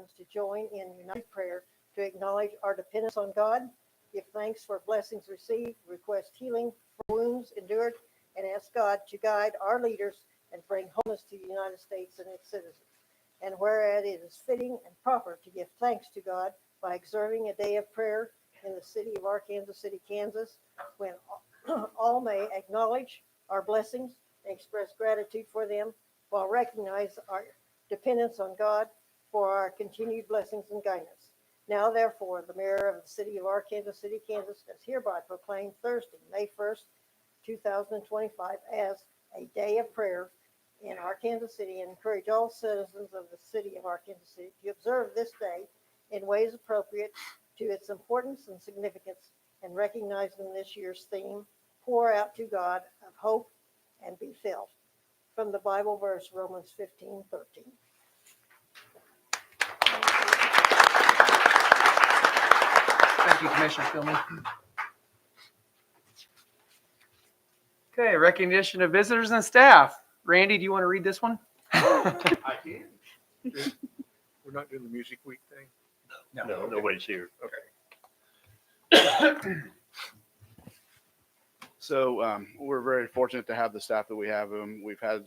citizens to join in united prayer to acknowledge our dependence on God, give thanks for blessings received, request healing for wounds endured, and ask God to guide our leaders and bring wholeness to the United States and its citizens. And whereas it is fitting and proper to give thanks to God by observing a day of prayer in the city of Arkansas City, Kansas, when all may acknowledge our blessings and express gratitude for them while recognize our dependence on God for our continued blessings and guidance. Now, therefore, the mayor of the city of Arkansas City, Kansas, does hereby proclaim Thursday, May 1st, 2025, as a day of prayer in Arkansas City and encourage all citizens of the city of Arkansas City to observe this day in ways appropriate to its importance and significance, and recognizing this year's theme, pour out to God of hope and be filled. From the Bible verse, Romans 15:13. Thank you, Commissioner Philman. Okay, recognition of visitors and staff. Randy, do you want to read this one? I can. We're not doing the music week thing? No, nobody's here. Okay. So we're very fortunate to have the staff that we have. We've had a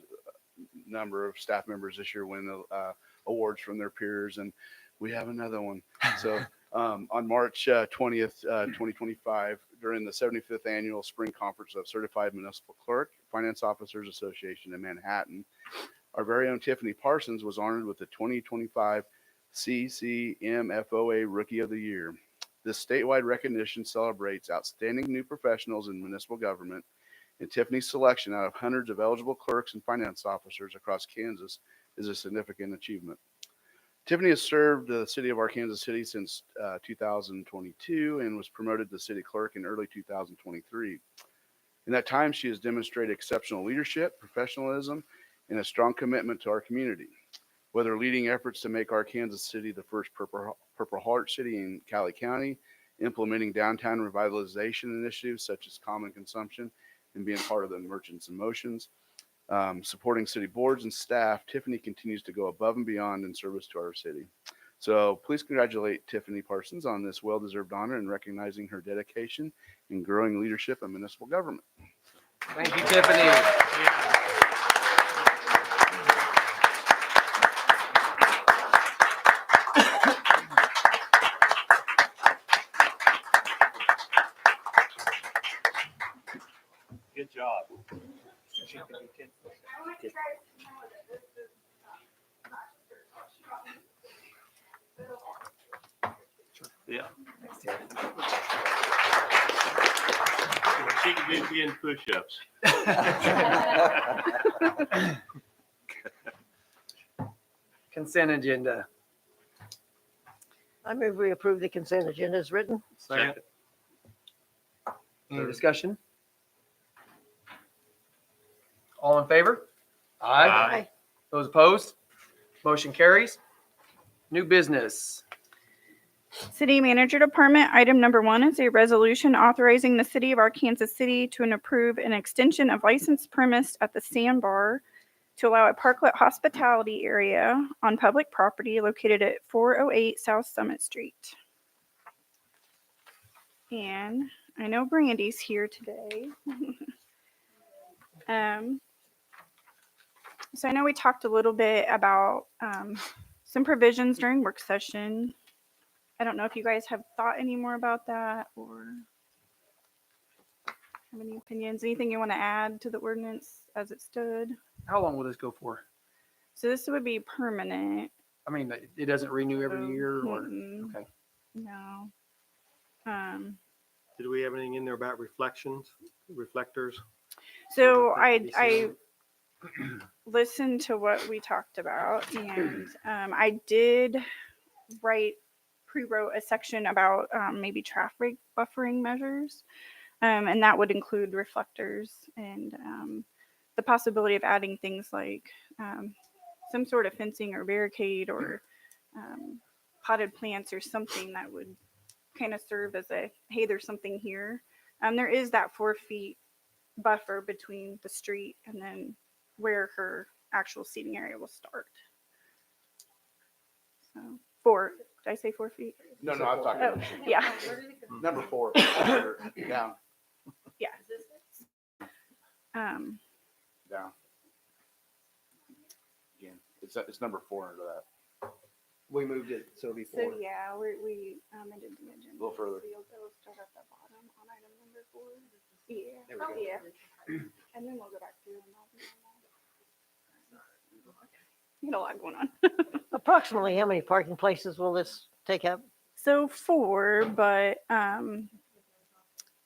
number of staff members this year win awards from their peers, and we have another one. So on March 20th, 2025, during the 75th Annual Spring Conference of Certified Municipal Clerk Finance Officers Association in Manhattan, our very own Tiffany Parsons was honored with the 2025 CCMFOA Rookie of the Year. This statewide recognition celebrates outstanding new professionals in municipal government, and Tiffany's selection out of hundreds of eligible clerks and finance officers across Kansas is a significant achievement. Tiffany has served the city of Arkansas City since 2022 and was promoted to city clerk in early 2023. In that time, she has demonstrated exceptional leadership, professionalism, and a strong commitment to our community. Whether leading efforts to make Arkansas City the first Purple Heart City in Cali County, implementing downtown revitalization initiatives such as common consumption, and being part of the Merchants in Motions, supporting city boards and staff, Tiffany continues to go above and beyond in service to our city. So please congratulate Tiffany Parsons on this well-deserved honor and recognizing her dedication in growing leadership in municipal government. Thank you, Tiffany. Good job. Yeah. She can do 10 push-ups. Consent agenda. I move we approve the consent agenda as written. Second. Any discussion? All in favor? Aye. Those opposed? Motion carries. New business. City Manager Department, item number 1 is a resolution authorizing the City of Arkansas City to approve an extension of licensed premise at the Sandbar to allow a parklet hospitality area on public property located at 408 South Summit Street. And I know Brandy's here today. So I know we talked a little bit about some provisions during work session. I don't know if you guys have thought any more about that or have any opinions. Anything you want to add to the ordinance as it stood? How long will this go for? So this would be permanent. I mean, it doesn't renew every year or? Mm-mm. Okay. No. Did we have anything in there about reflectors? So I listened to what we talked about, and I did pre-wrote a section about maybe traffic buffering measures, and that would include reflectors and the possibility of adding things like some sort of fencing or barricade or potted plants or something that would kind of serve as a, hey, there's something here. There is that 4 feet buffer between the street and then where her actual seating area will start. So 4. Did I say 4 feet? No, no, I'm talking Oh, about yeah. number 4, down, Yeah. Um, down. Again, it's number 4 under that. We moved it, so it'll be so 4. yeah, we amended the agenda. A little further. So you'll go start at the bottom on item number 4. Yeah. There we Oh, go. yeah. And then we'll go back through and I'll be on that. You got a lot going on. Approximately how many parking places will this take up? So 4, but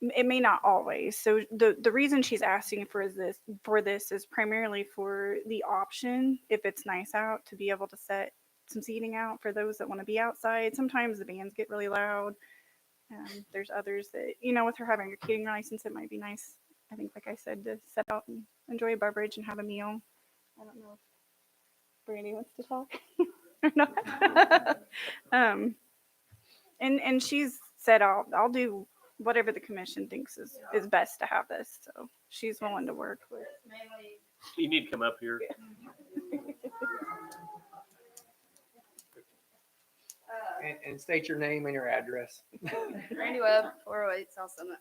it may not always. So the reason she's asking for this is primarily for the option, if it's nice out, to be able to set some seating out for those that want to be outside. Sometimes the bands get really loud. There's others that, with her having a catering license, it might be nice, I think, like I said, to set out and enjoy a beverage and have a meal. I don't know if Brandy wants to talk or not. And she's said, I'll do whatever the commission thinks is best to have this. So she's willing to work with. You need to come up here. And state your name and your address. Randy Webb, 408 South Summit.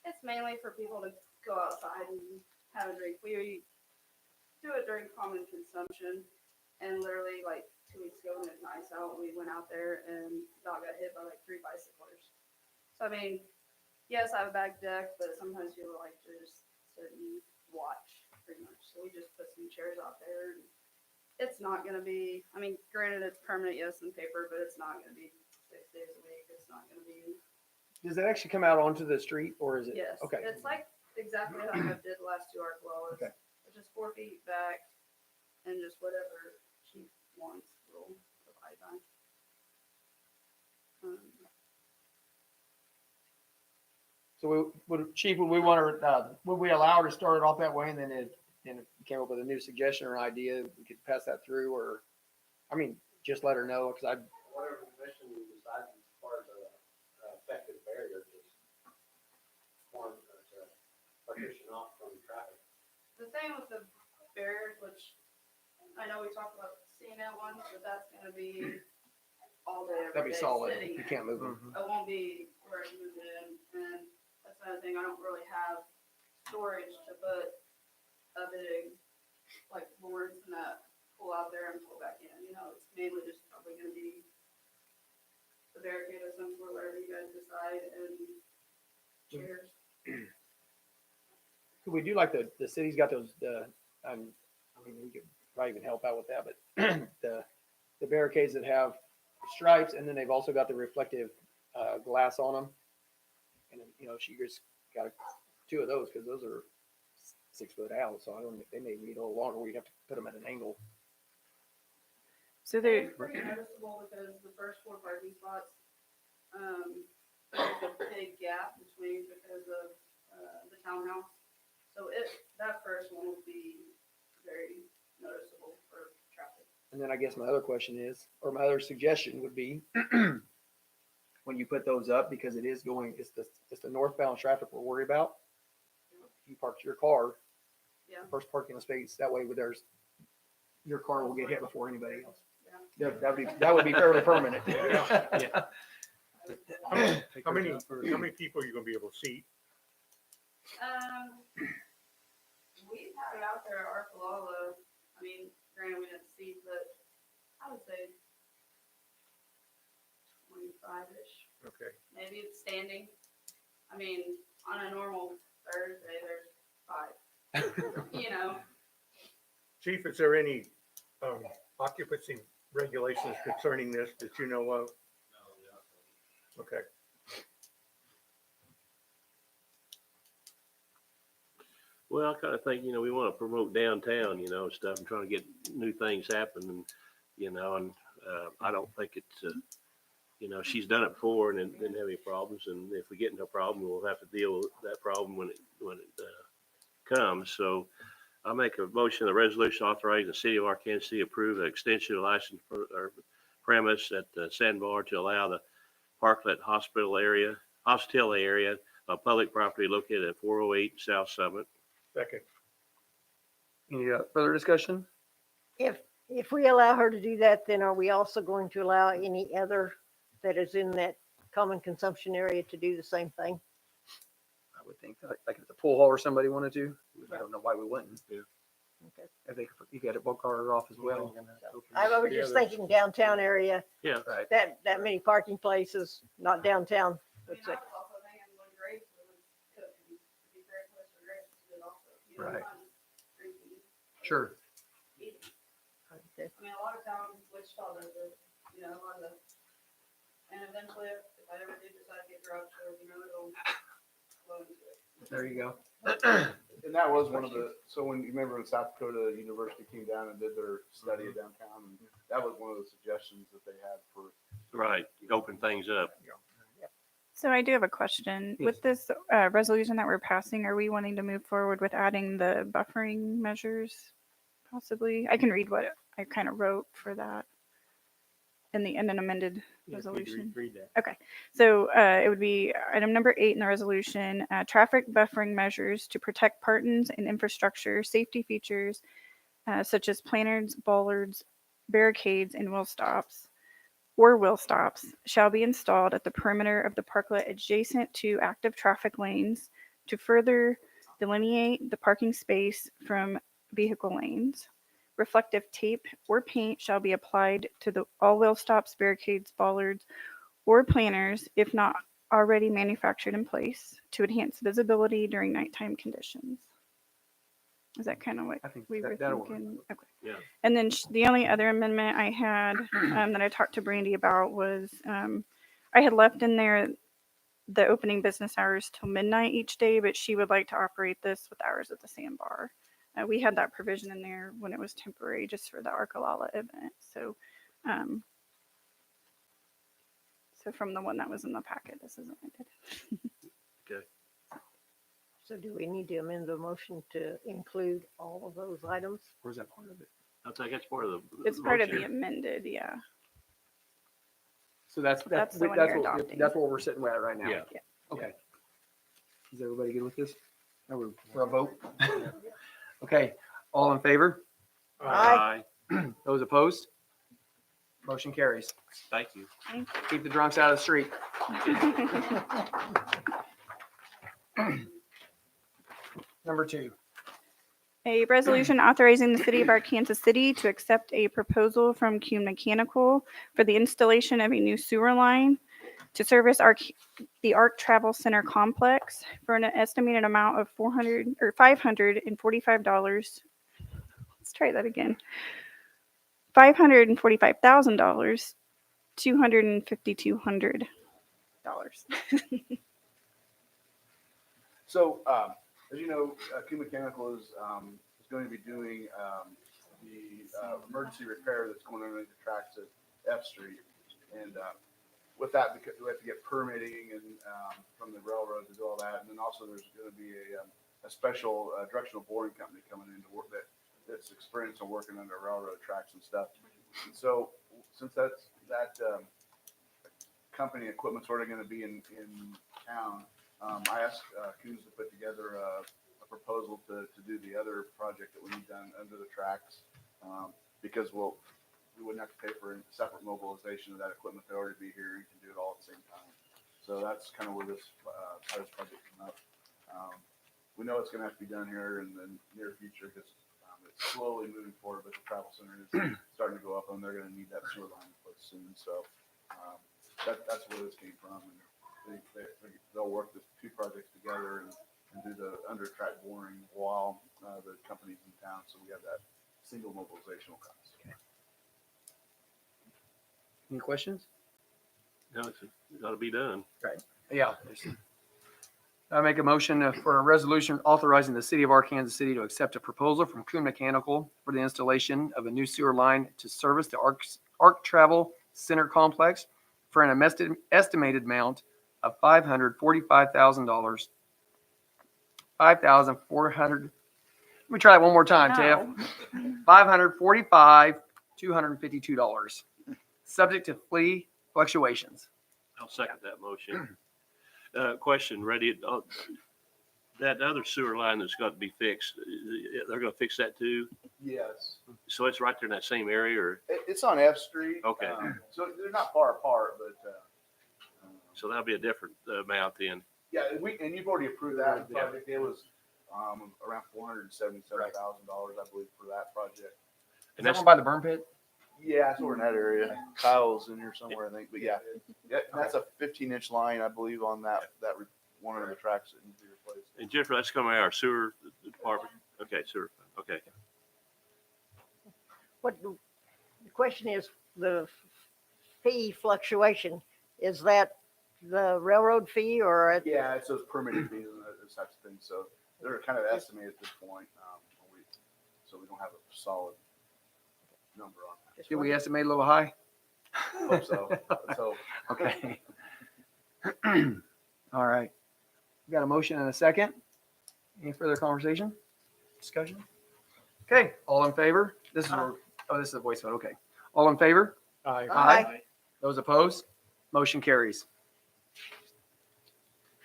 It's mainly for people to go outside and have a drink. We do it during common consumption, and literally like 2 weeks ago when it was nice out, we went out there and dog got hit by like 3 bicyclers. So I mean, yes, I have a back deck, but sometimes people like to just sit and watch pretty much. So we just put some chairs out there. And it's not going to be, I mean, granted it's permanent, yes, in paper, but it's not going to be 6 days a week. It's not going to be, Does that actually come out onto the street or is it? yes. Okay. It's like exactly how I did the last 2 arc wells. Okay. It's just 4 feet back and just whatever she wants, we'll provide on. So Chief, would we allow her to start it off that way and then if came up with a new suggestion or idea, we could pass that through or, just let her know because Whatever the commission decides as far as a effective barrier, just form to partition off from traffic. The thing with the barriers, which I know we talked about seeing that one, but that's gonna be all day, that'd every be day, solid. sitting You there. can't move them. It won't be where I moved it in, and that's another thing, I don't really have storage to put a big, like, boards and that pull out there and pull back in, it's mainly just probably gonna be the barricade of some sort, whatever you guys decide, and chairs. Could we do like the city's got those, we could probably even help out with that, but the barricades that have stripes and then they've also got the reflective glass on them. And then, she just got 2 of those because those are 6 foot out. So I don't think they may need a little longer. We'd have to put them at an angle. So there, It's pretty noticeable because the first 4 parking spots, there's a big gap between because of the townhouse. So that first one will be very noticeable for traffic. And then I guess my other question is, or my other suggestion would be, when you put those up, because it's the northbound traffic we're worried about. If you park your car, Yeah. first parking space, that way your car will get hit before anybody else. That would be fairly permanent. How many people are you gonna be able to seat? We've had it out there at Arkalala. I mean, granted we didn't see, but I would say 25-ish. Okay. Maybe it's standing. I mean, on a normal Thursday, there's 5. Chief, is there any occupancy regulations concerning this that you know of? Okay. Well, I kind of think, we want to promote downtown, stuff and trying to get new things happening, and I don't think it's, she's done it before and didn't have any problems. And if we get into a problem, we'll have to deal with that problem when it comes. So I make a motion, the resolution authorizing the city of Arkansas City approve an extension of license for our premise at Sandbar to allow the Parklet Hospital area of public property located at 408 South Summit. Second. Any further discussion? If If we allow her to do that, then are we also going to allow any other that is in that common consumption area to do the same thing? I would think, like if the pool hall or somebody wanted to, I don't know why we wouldn't. Okay. If they, you got it book car off as well. I was just thinking downtown area, Yeah, Right. that many parking places, not downtown. I mean, That's I it. was also thinking when Graves was cooking, it'd be very close to Graves to do it also. You know, Right. fun drinking, Sure. eating. Okay. I mean, a lot of towns, Wichita does it, you know, on the, and eventually if I ever do decide to get garage sales, you know, it'll flow into it. There you go. And that was one of the, so when you remember when South Dakota University came down and did their study of downtown, and that was one of the suggestions that they had for. right. Open things up. So I do have a question. Yes. With this resolution that we're passing, are we wanting to move forward with adding the buffering measures? Possibly. I can read what I kind of wrote for that in an amended resolution. Read that. So it would be item number 8 in the resolution, traffic buffering measures to protect partings and infrastructure, safety features such as planters, bollards, barricades, and wheel stops shall be installed at the perimeter of the parklet adjacent to active traffic lanes to further delineate the parking space from vehicle lanes. Reflective tape or paint shall be applied to all wheel stops, barricades, bollards, or planters if not already manufactured in place to enhance visibility during nighttime conditions. Is that kind of what I think we were that'll work. thinking? Okay. Yeah. And then the only other amendment I had that I talked to Brandy about was I had left in there the opening business hours till midnight each day, but she would like to operate this with hours at the sandbar. We had that provision in there when it was temporary, just for the Arkalala event. So, so from the one that was in the packet, this is what I did. So do we need to amend the motion to include all of those items? Or is that part of it? I think that's part of the. It's part of the motion. amended, yeah. So that's That's the one you're adopting. that's what we're sitting at right now. Yeah. Okay. Is everybody good with this? Are we for a vote? Okay, all in favor? Aye. Those opposed? Motion carries. Thank you. Keep the drunks out of the street. Number 2. A resolution authorizing the city of Arkansas City to accept a proposal from Kuhn Mechanical for the installation of a new sewer line to service the ARC Travel Center complex for an estimated amount of $545. Let's try that again. $545,000, $250,200. So, as you know, Q Mechanical is going to be doing the emergency repair that's going on in the tracks at F Street. And with that, because we have to get permitting and from the railroad to do all that. And then also there's going to be a special directional boring company coming in to work that's experienced on working under railroad tracks and stuff. And so since that company equipment's already going to be in town, I asked Coons to put together a proposal to do the other project that we need done under the tracks, because we wouldn't have to pay for a separate mobilization of that equipment. They already be here and can do it all at the same time. So that's kind of where how this project came up. We know it's going to have to be done here in the near future because it's slowly moving forward, but the travel center is starting to go up and they're going to need that sewer line in place soon. So that's where this came from. And they'll work the two projects together and do the under track boring while the company's in town. So we have that single mobilizational cost. Any questions? No, it's got to be done. Yeah. I make a motion for a resolution authorizing the city of Arkansas City to accept a proposal from Kuhn Mechanical for the installation of a new sewer line to service the ARC Travel Center complex for an estimated amount of $545,000. 5,400. Let me try that one more time, Tiff. $545,252. Subject to fee fluctuations. I'll second that motion. Question, ready? That other sewer line that's got to be fixed, they're gonna fix that too? Yes. So it's right there in that same area, or, It's on F Street. Okay. So they're not far apart, but, so that'll be a different amount then. yeah, and you've already approved that project. It was, around $477,000, I believe, for that project. Is that one by the burn pit? Yeah, it's over in that area. Kyle's in here somewhere, I think, but yeah. Yeah, that's a 15-inch line, I believe, on that one of the tracks that needs to be replaced. And Jennifer, that's coming out of our sewer department? Okay, sewer, okay. What, the question is, the fee fluctuation, is that the railroad fee or? Yeah, it's those permitting fees and those types of things. So they're kind of estimated at this point. So we don't have a solid number on that. Did we estimate a little high? Hope so. So Okay. All right. We got a motion and a second. Any further conversation? Discussion? Okay, all in favor? This is, this is a voice vote. Okay. All in favor? Aye. Those opposed? Motion carries.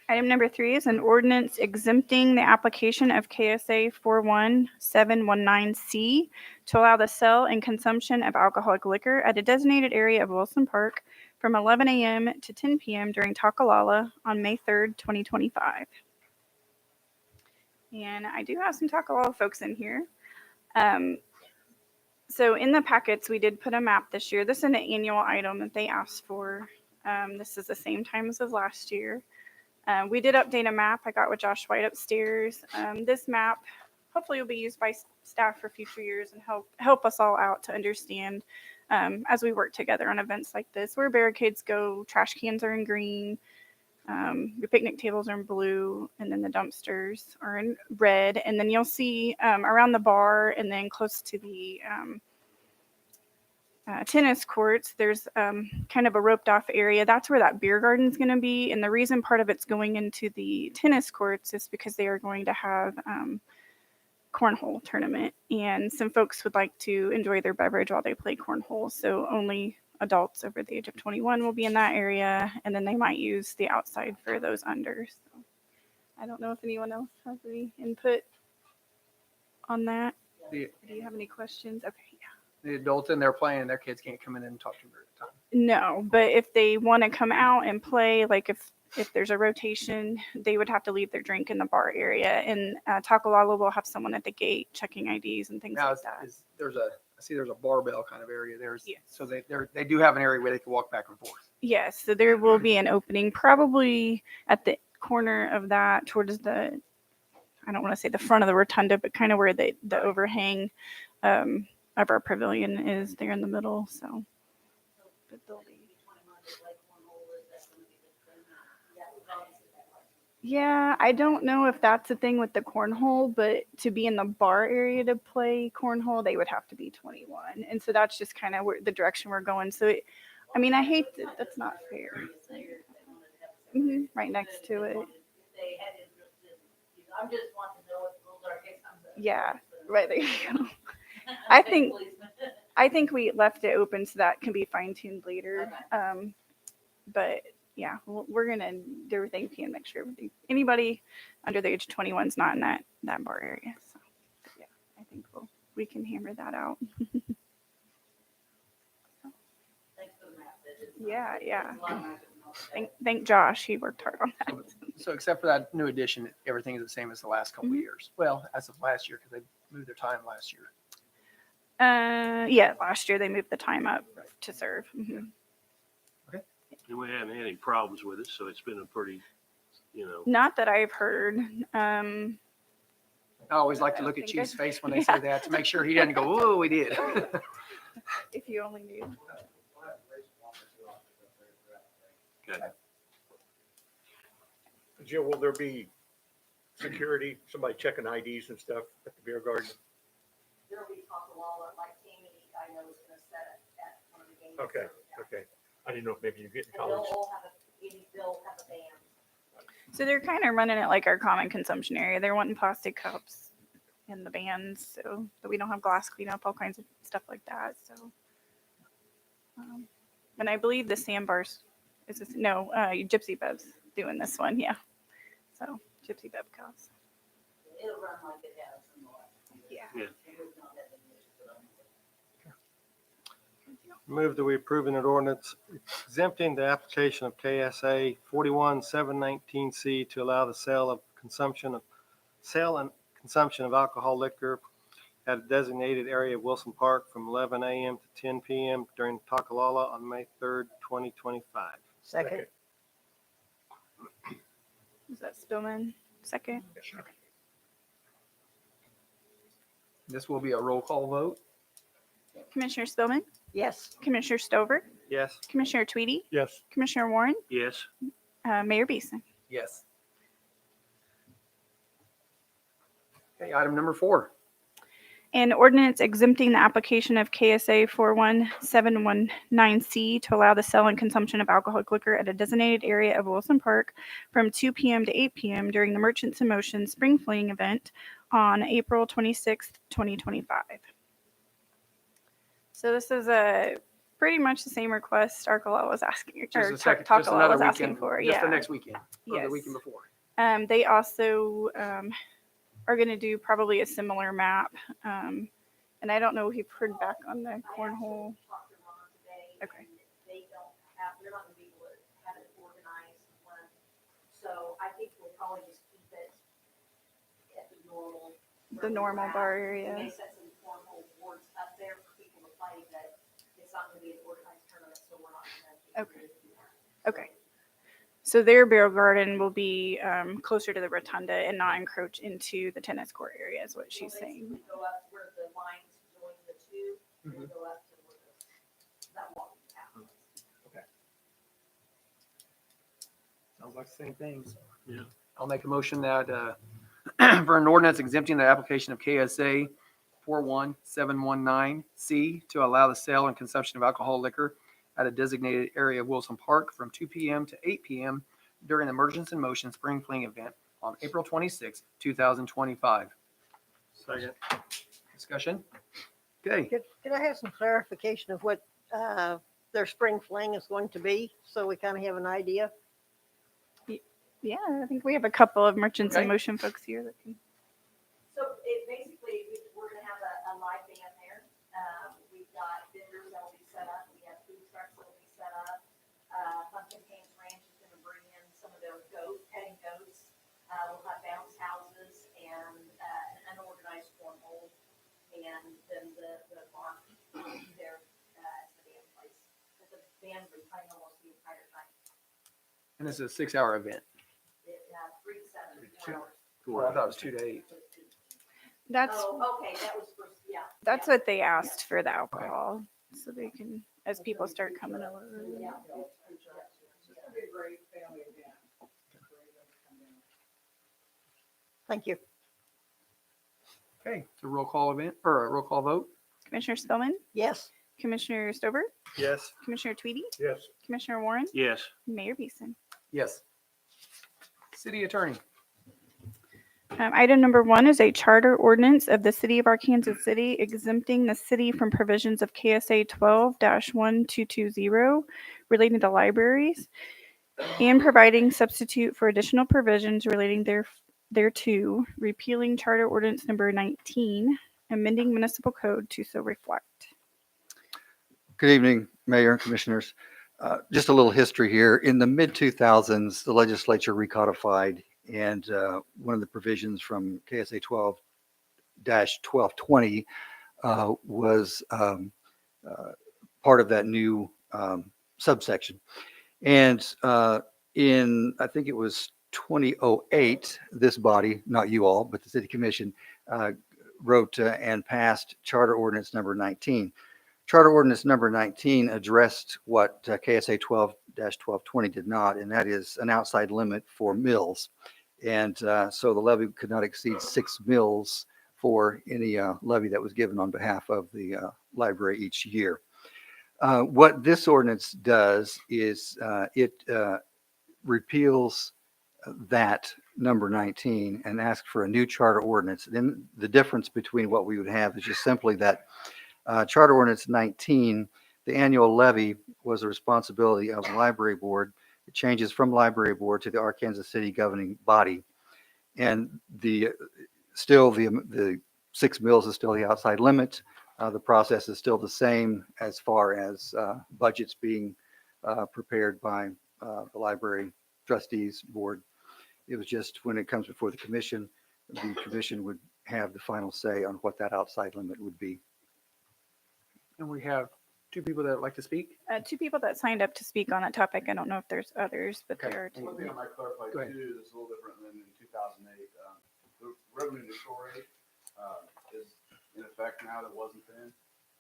Item number 3 is an ordinance exempting the application of KSA 41719C to allow the sale and consumption of alcoholic liquor at a designated area of Wilson Park from 11 a.m. to 10 p.m. during Takalala on May 3rd, 2025. And I do have some Takalala folks in here. So in the packets, we did put a map this year. This is an annual item that they asked for. This is the same time as last year. We did update a map. I got with Josh White upstairs. This map hopefully will be used by staff for future years and help us all out to understand as we work together on events like this, where barricades go, trash cans are in green, your picnic tables are in blue, and then the dumpsters are in red. And then you'll see around the bar and then close to the tennis courts, there's kind of a roped off area. That's where that beer garden is going to be. And the reason part of it's going into the tennis courts is because they are going to have cornhole tournament. And some folks would like to enjoy their beverage while they play cornhole. So only adults over the age of 21 will be in that area. And then they might use the outside for those under. So I don't know if anyone else has any input on that. The, Do you have any questions? Okay, yeah. the adults in there playing, their kids can't come in and talk to them at the time. No, but if they want to come out and play, like if there's a rotation, they would have to leave their drink in the bar area. And Takalala will have someone at the gate checking IDs and things Now, like that. I see there's a barbell kind of area there. Yes. So they do have an area where they can walk back and forth. Yes, so there will be an opening probably at the corner of that towards the, I don't want to say the front of the rotunda, but kind of where the overhang of our pavilion is there in the middle. So but they'll be- Yeah, I don't know if that's a thing with the cornhole, but to be in the bar area to play cornhole, they would have to be 21. And so that's just kind of where the direction we're going. So, I mean, I hate that that's not fair. Right next to it. I'm just wanting to know what the rules are in case I'm. Yeah, right there you go. I think we left it open so that can be fine tuned later. But yeah, we're gonna do everything we can, make sure anybody under the age of 21 is not in that bar area. So yeah, I think we can hammer that out. Thanks for the map. Yeah. Thank Josh. He worked hard on that. So except for that new addition, everything is the same as the last couple of years. Well, as of last year, because they moved their time last year. Yeah, last year they moved the time up to serve. Mhm. And we haven't had any problems with it, so it's been a pretty, Not that I've heard. I always like to look at Think Chief's I- face when they say that to make sure he doesn't go, "Whoa, we did." If you only knew. Jill, will there be security, somebody checking IDs and stuff at the beer garden? There'll be Takalala, like Tammy, I know is gonna set it at one of the games. Okay, okay. I didn't know if maybe you get in And they'll college. all have they'll have a band. So they're kind of running it like our common consumption area. They're wanting plastic cups in the bands so that we don't have glass cleanup, all kinds of stuff like that. So, and I believe the sandbars Gypsy Bev's doing this one. Yeah. So Gypsy Bev cups. it'll run like it has in the last. Yeah. Yeah. Move that we approve an ordinance exempting the application of KSA 41719C to allow the sale and consumption of alcohol liquor at a designated area of Wilson Park from 11 a.m. to 10 p.m. during Takalala on May 3rd, 2025. Second. Is that Spillman? Second. This will be a roll call vote. Commissioner Spillman, Yes. Commissioner Stover, Yes. Commissioner Tweedy, Yes. Commissioner Warren, Yes. Mayor Beeson. Yes. Okay, item number 4. An ordinance exempting the application of KSA 41719C to allow the sale and consumption of alcoholic liquor at a designated area of Wilson Park from 2 p.m. to 8 p.m. during the Merchants in Motion Spring Fling event on April 26th, 2025. So this is pretty much the same request Arcola was asking, Just or a second, just Tacola another was asking weekend, for. just the Yeah. next weekend, or the Yes. weekend before. They also are going to do probably a similar map. And I don't know if you've heard back on the cornhole. Talked to Ron today. Okay. and They don't have, they're not gonna be able to have it organized one. So I think we'll probably just keep it at the normal. The normal bar We may area. set some cornhole boards up there for people to play, but it's not gonna be an organized tournament, so we're not gonna. Okay. Okay. So their barrel garden will be closer to the rotunda and not encroach into the tennis court area, is what she's saying. We go up where the lines join the two, Mm-hmm. we'll go up to where that walking path is. Sounds like the same things. Yeah. I'll make a motion that, for an ordinance exempting the application of KSA 41719C to allow the sale and consumption of alcohol liquor at a designated area of Wilson Park from 2 p.m. to 8 p.m. during the Merchants in Motion Spring Fling event on April 26, 2025. Second. Discussion? Okay, Could I have some clarification of what their spring fling is going to be, so we kind of have an idea? Yeah, I think we have a couple of Merchants in Okay. Motion folks here that can. So it basically, we're gonna have a live band there. We've got vendors that will be set up. We have food trucks that will be set up. Pumpkin Canes Ranch is gonna bring in some of their petting goats. We'll have bounce houses and an unorganized cornhole. And then the barn there at the band place. But the band will be playing almost the entire time. and this is a 6-hour event. 3 to 7, 4 hours. Well, I thought it was 2 to 8. That's Oh, okay, that was for, yeah. that's what they asked for the alcohol, so they can, as people start coming over. Yeah. Thank you. Okay, it's a roll call event, or a roll call vote. Commissioner Spillman, Yes. Commissioner Stover, Yes. Commissioner Tweedy, Yes. Commissioner Warren, Yes. Mayor Beeson. Yes. City Attorney. Item number 1 is a charter ordinance of the City of Arkansas City exempting the city from provisions of KSA 12-1220 relating to libraries and providing substitute for additional provisions relating thereto, repealing charter ordinance number 19, amending municipal code to so reflect. Good evening, Mayor and Commissioners. Just a little history here. In the mid-2000s, the legislature recodified, and one of the provisions from KSA 12-1220 was part of that new subsection. And in, I think it was 2008, this body, not you all, but the City Commission, wrote and passed Charter Ordinance number 19. Charter Ordinance number 19 addressed what KSA 12-1220 did not, and that is an outside limit for mills. And so the levy could not exceed 6 mills for any levy that was given on behalf of the library each year. What this ordinance does is it repeals that number 19 and asks for a new charter ordinance. Then the difference between what we would have is just simply that Charter Ordinance 19, the annual levy was the responsibility of the library board. It changes from library board to the Arkansas City governing body. And the still the 6 mills is still the outside limit. The process is still the same as far as budgets being prepared by the library trustees board. It was just when it comes before the commission would have the final say on what that outside limit would be. And we have 2 people that would like to speak. 2 people that signed up to speak on that topic. I don't know if there's others, but Okay. there are 2. One thing I might clarify Go ahead. too, is a little different than in 2008. The revenue neutral rate is in effect now, that wasn't then.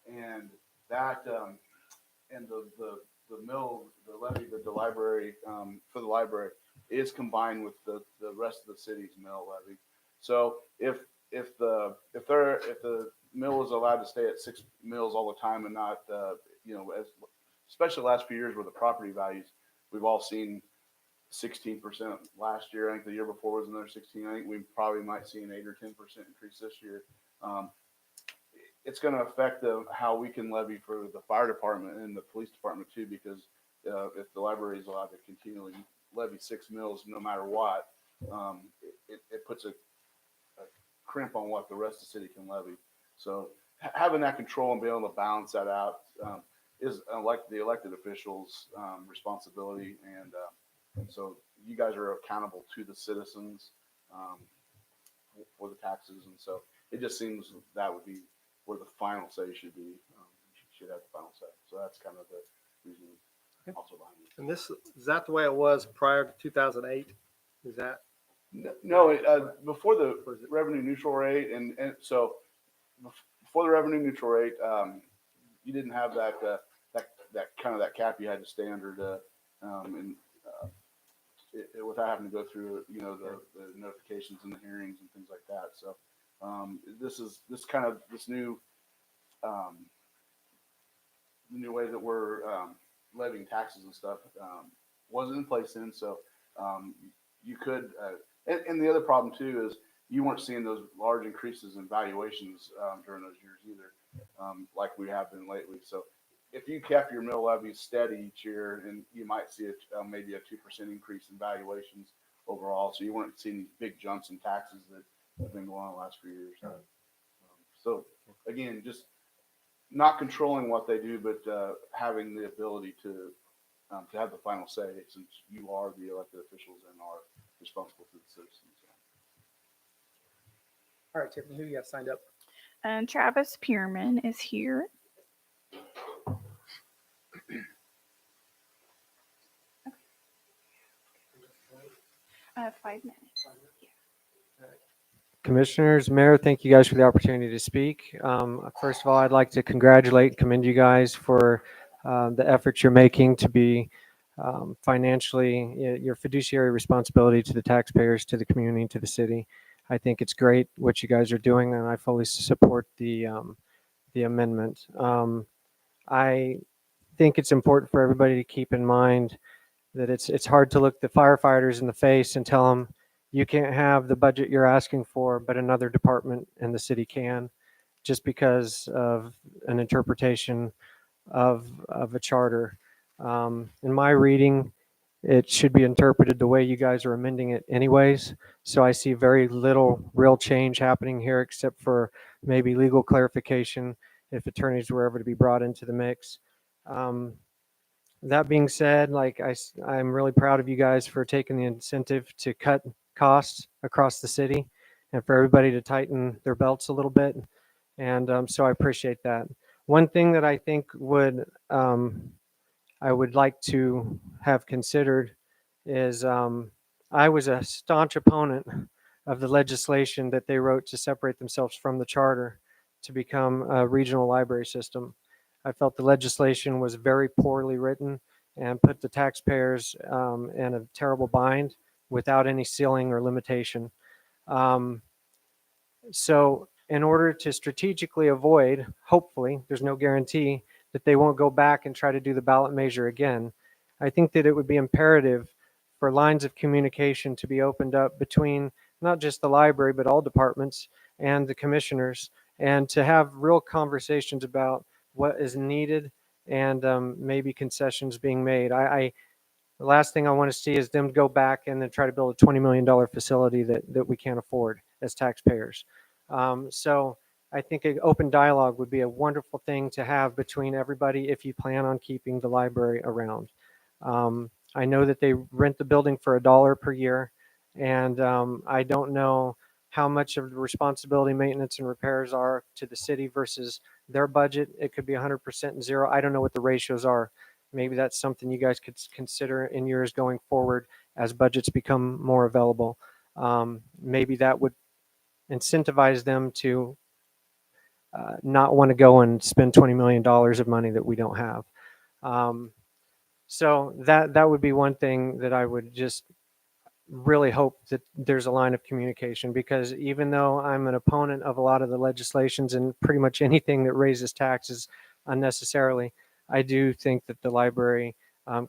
And that, and the mill, the levy, the library, for the library is combined with the rest of the city's mill levy. So if the mill is allowed to stay at 6 mills all the time and not, especially the last few years where the property values, we've all seen 16% last year. I think the year before was another 16. I think we probably might see an 8 or 10% increase this year. It's going to affect how we can levy for the fire department and the police department too, because if the library is allowed to continually levy 6 mills no matter what, it puts a crimp on what the rest of the city can levy. So having that control and being able to balance that out is like the elected officials' responsibility, and so you guys are accountable to the citizens for the taxes, and so it just seems that would be where the final say should be. Should have the final say. So that's kind of the reason also behind it. And this, is that the way it was prior to 2008? Is that? No, before the revenue neutral rate, and so before the revenue neutral rate, you didn't have that kind of that cap you had to stay under without having to go through the notifications and the hearings and things like that. So this new way that we're levying taxes and stuff wasn't in place then. So you could. And the other problem too is you weren't seeing those large increases in valuations during those years either, like we have been lately. So if you kept your mill levy steady each year, and you might see maybe a 2% increase in valuations overall. So you weren't seeing these big jumps in taxes that have been going on the last few years. So again, just not controlling what they do, but having the ability to have the final say, since you are the elected officials and are responsible to the citizens. All right, Tiffany, who you got signed up? And Travis Pierman is here. Okay. 5 minutes. Commissioners, Mayor, thank you guys for the opportunity to speak. First of all, I'd like to congratulate and commend you guys for the efforts you're making to be financially, your fiduciary responsibility to the taxpayers, to the community, to the city. I think it's great what you guys are doing, and I fully support the amendment. I think it's important for everybody to keep in mind that it's hard to look the firefighters in the face and tell them you can't have the budget you're asking for, but another department in the city can, just because of an interpretation of a charter. In my reading, it should be interpreted the way you guys are amending it anyways. So I see very little real change happening here, except for maybe legal clarification if attorneys were ever to be brought into the mix. That being said, I'm really proud of you guys for taking the incentive to cut costs across the city and for everybody to tighten their belts a little bit. And so I appreciate that. One thing that I think I would like to have considered is I was a staunch opponent of the legislation that they wrote to separate themselves from the charter to become a regional library system. I felt the legislation was very poorly written and put the taxpayers in a terrible bind without any ceiling or limitation. So in order to strategically avoid, hopefully, there's no guarantee that they won't go back and try to do the ballot measure again, I think that it would be imperative for lines of communication to be opened up between not just the library, but all departments and the commissioners, and to have real conversations about what is needed and maybe concessions being made. The last thing I want to see is them go back and then try to build a $20 million facility that we can't afford as taxpayers. So I think an open dialogue would be a wonderful thing to have between everybody if you plan on keeping the library around. I know that they rent the building for $1 per year, and I don't know how much of the responsibility, maintenance, and repairs are to the city versus their budget. It could be 100% and zero. I don't know what the ratios are. Maybe that's something you guys could consider in years going forward as budgets become more available. Maybe that would incentivize them to not want to go and spend $20 million of money that we don't have. So that would be one thing that I would just really hope that there's a line of communication, because even though I'm an opponent of a lot of the legislations and pretty much anything that raises taxes unnecessarily, I do think that the library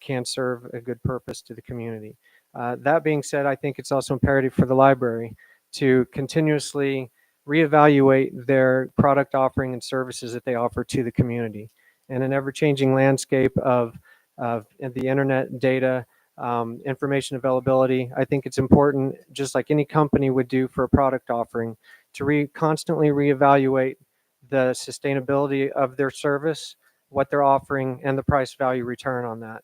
can serve a good purpose to the community. That being said, I think it's also imperative for the library to continuously reevaluate their product offering and services that they offer to the community. In an ever-changing landscape of the internet, data, information availability, I think it's important, just like any company would do for a product offering, to constantly reevaluate the sustainability of their service, what they're offering, and the price value return on that.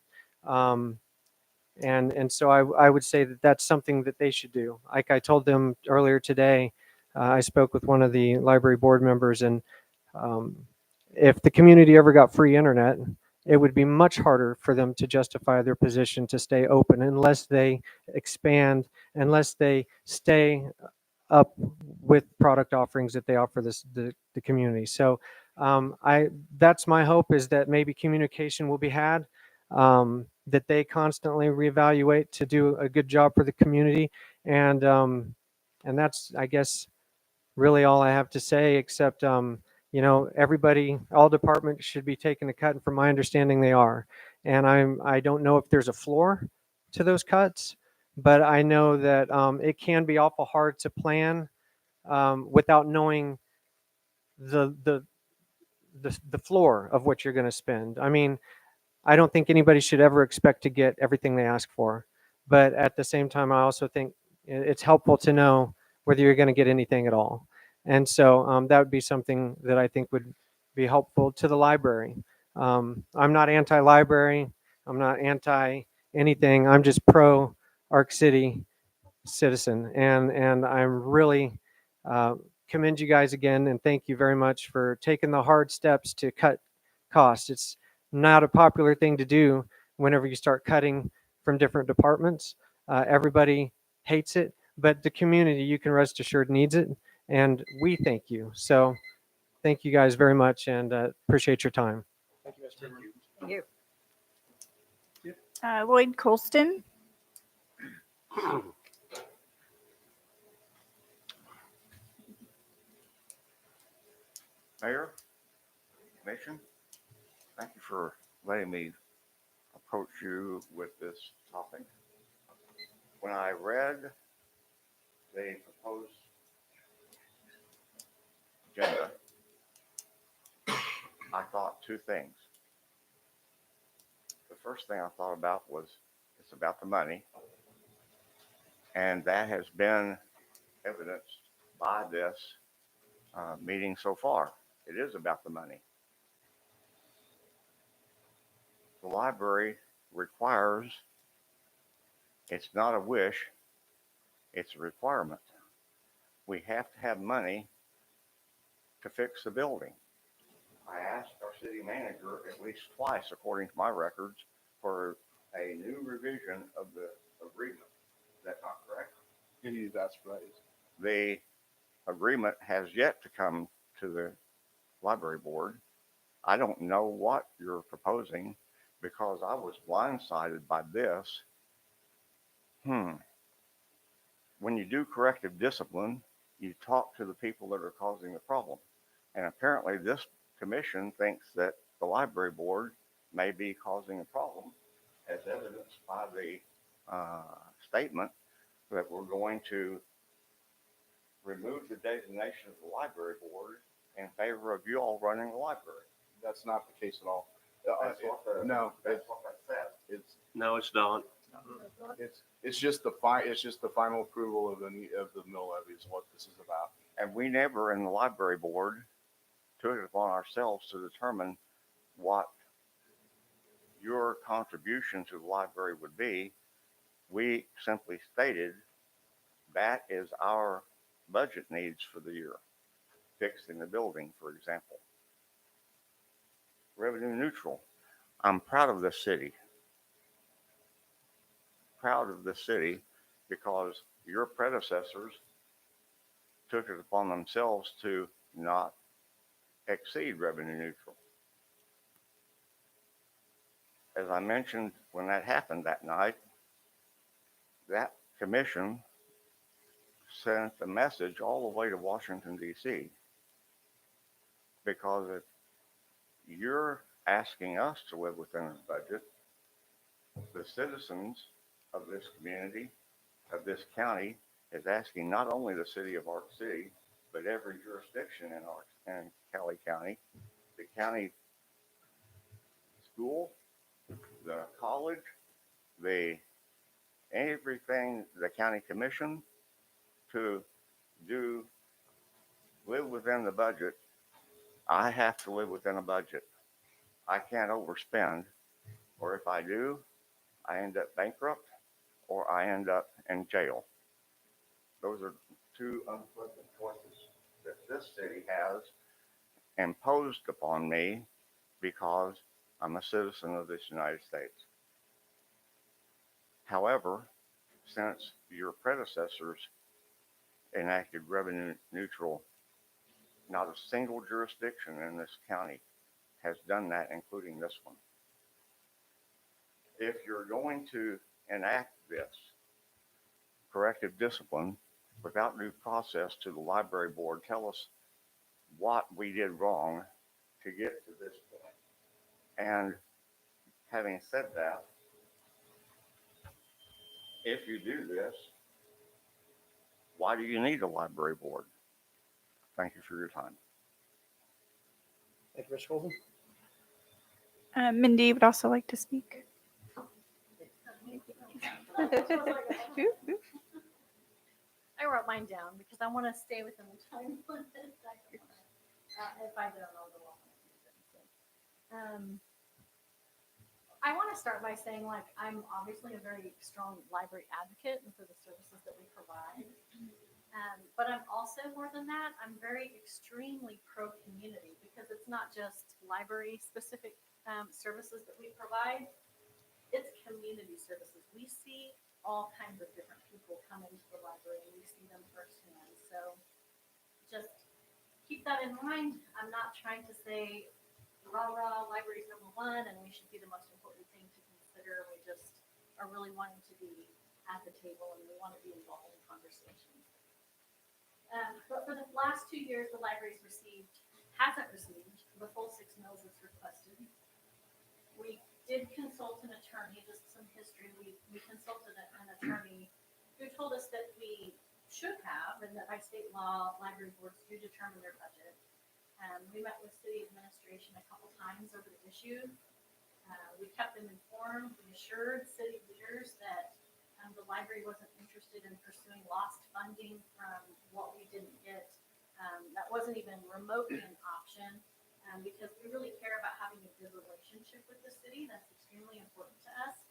And so I would say that that's something that they should do. Like I told them earlier today, I spoke with one of the library board members, and if the community ever got free internet, it would be much harder for them to justify their position to stay open unless they expand, unless they stay up with product offerings that they offer the community. So that's my hope, is that maybe communication will be had, that they constantly reevaluate to do a good job for the community. And that's, I guess, really all I have to say, except everybody, all departments should be taking a cut, and from my understanding they are. And I don't know if there's a floor to those cuts, but I know that it can be awful hard to plan without knowing the floor of what you're going to spend. I mean, I don't think anybody should ever expect to get everything they ask for, but at the same time, I also think it's helpful to know whether you're going to get anything at all. And so that would be something that I think would be helpful to the library. I'm not anti-library. I'm not anti anything. I'm just pro Arc City citizen. And I'm really commend you guys again, and thank you very much for taking the hard steps to cut costs. It's not a popular thing to do whenever you start cutting from different departments. Everybody hates it, but the community, you can rest assured, needs it. And we thank you. So thank you guys very much, and appreciate your time. Thank you, Mr. Thank you. Lloyd Colston. Mayor, Commission, thank you for letting me approach you with this topic. When I read the proposed agenda, I thought two things. The first thing I thought about was it's about the money, and that has been evidenced by this meeting so far. It is about the money. The library requires, it's not a wish, it's a requirement. We have to have money to fix the building. I asked our city manager at least twice, according to my records, for a new revision of the agreement. Is that not correct? That's right. The agreement has yet to come to the library board. I don't know what you're proposing because I was blindsided by this. When you do corrective discipline, you talk to the people that are causing the problem. And apparently this commission thinks that the library board may be causing a problem, as evidenced by the statement that we're going to remove the designation of the library board in favor of you all running the library. That's not the case at all. That's what that says. No, No, it's not. It's just the final approval of the mill levy is what this is about. And we never in the library board took it upon ourselves to determine what your contribution to the library would be. We simply stated that is our budget needs for the year. Fixing the building, for example. Revenue neutral. I'm proud of this city. Proud of this city because your predecessors took it upon themselves to not exceed revenue neutral. As I mentioned, when that happened that night, that commission sent a message all the way to Washington, D.C. Because if you're asking us to live within the budget, the citizens of this community, of this county, is asking not only the city of Ark City, but every jurisdiction in Cali County, the county school, the college, everything, the county commission, to live within the budget. I have to live within a budget. I can't overspend, or if I do, I end up bankrupt or I end up in jail. Those are two unpleasant choices that this city has imposed upon me because I'm a citizen of this United States. However, since your predecessors enacted revenue neutral, not a single jurisdiction in this county has done that, including this one. If you're going to enact this corrective discipline without due process to the library board, tell us what we did wrong to get to this point. And having said that, if you do this, why do you need a library board? Thank you for your time. Thank you, Mr. Colvin. Mindy would also like to speak. I wrote mine down because I want to stay within the time limit. If I don't know the law. I want to start by saying, like, I'm obviously a very strong library advocate and for the services that we provide. But I'm also, more than that, I'm very extremely pro-community because it's not just library-specific services that we provide. It's community services. We see all kinds of different people come into the library and we see them firsthand. So just keep that in mind. I'm not trying to say, rah, library's number one and we should be the most important thing to consider. We just are really wanting to be at the table and we want to be involved in conversations. But for the last 2 years, the library's hasn't received the full 6 mills it's requested. We did consult an attorney, just some history. We consulted an attorney who told us that we should have, and that by state law, library boards do determine their budget. We met with city administration a couple times over the issue. We kept them informed. We assured city leaders that the library wasn't interested in pursuing lost funding from what we didn't get. That wasn't even remotely an option because we really care about having a good relationship with the city. That's extremely important to us.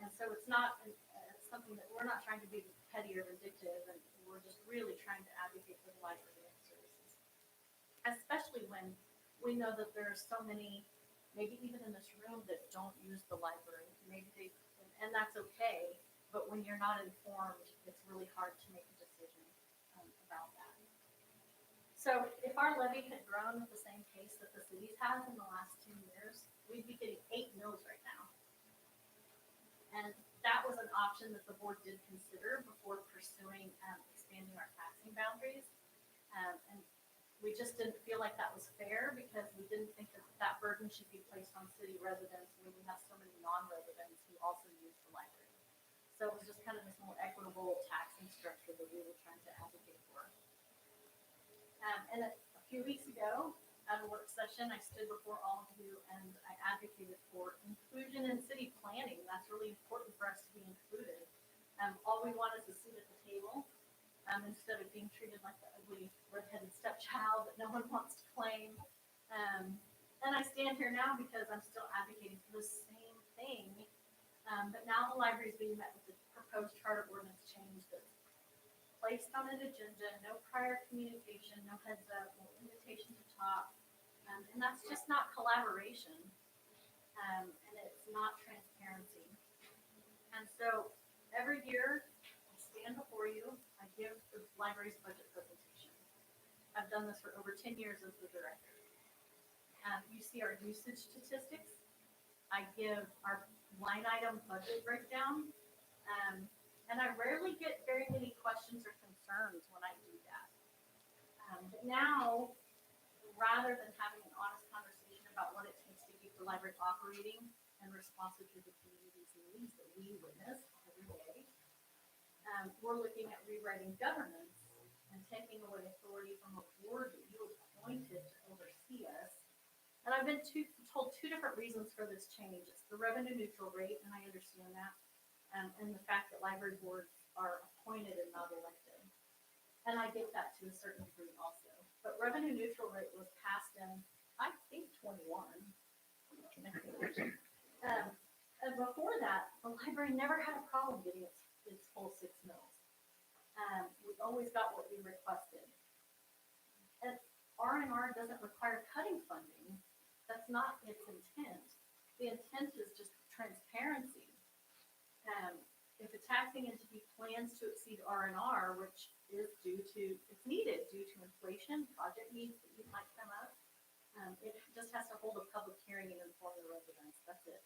And so it's not it's something that we're not trying to be petty or vindictive, and we're just really trying to advocate for the library and services. Especially when we know that there are so many, maybe even in this room, that don't use the library. Maybe they, and that's okay, but when you're not informed, it's really hard to make a decision about that. So if our levy had grown at the same pace that the cities has in the last 2 years, we'd be getting 8 mills right now. And that was an option that the board did consider before pursuing expanding our taxing boundaries. And we just didn't feel like that was fair because we didn't think that that burden should be placed on city residents when we have so many non-residents who also use the library. So it was just kind of this more equitable taxing structure that we were trying to advocate for. And a few weeks ago, at a work session, I stood before all of you and I advocated for inclusion in city planning. pile that no one wants to claim. And I stand here now because I'm still advocating for the same thing. But now the library is being met with the proposed charter ordinance change that's placed on an agenda, no prior communication, no heads up, no invitation to talk. And that's just not collaboration. And it's not transparency. And so every year I stand before you, I give the library's budget presentation. I've done this for over 10 years as the director. You see our usage statistics. I give our line item budget breakdown. And I rarely get very many questions or concerns when I do that. But now, rather than having an honest conversation about what it takes to keep the library operating and responsive to the community's needs that we witness every day, we're looking at rewriting governance and taking away authority from a board that you appointed to oversee us. And I've been told two different reasons for this change. It's the revenue neutral rate, and I understand that, and the fact that library boards are appointed and not elected. And I get that to a certain degree also. But revenue neutral rate was passed in, I think, 21. And before that, the library never had a problem getting its full 6 mils. We always got what we requested. And R&R doesn't require cutting funding. That's not its intent. The intent is just transparency. If a taxing entity plans to exceed R&R, which is it's needed due to inflation, project needs that might come up, it just has to hold a public hearing and inform the residents. That's it.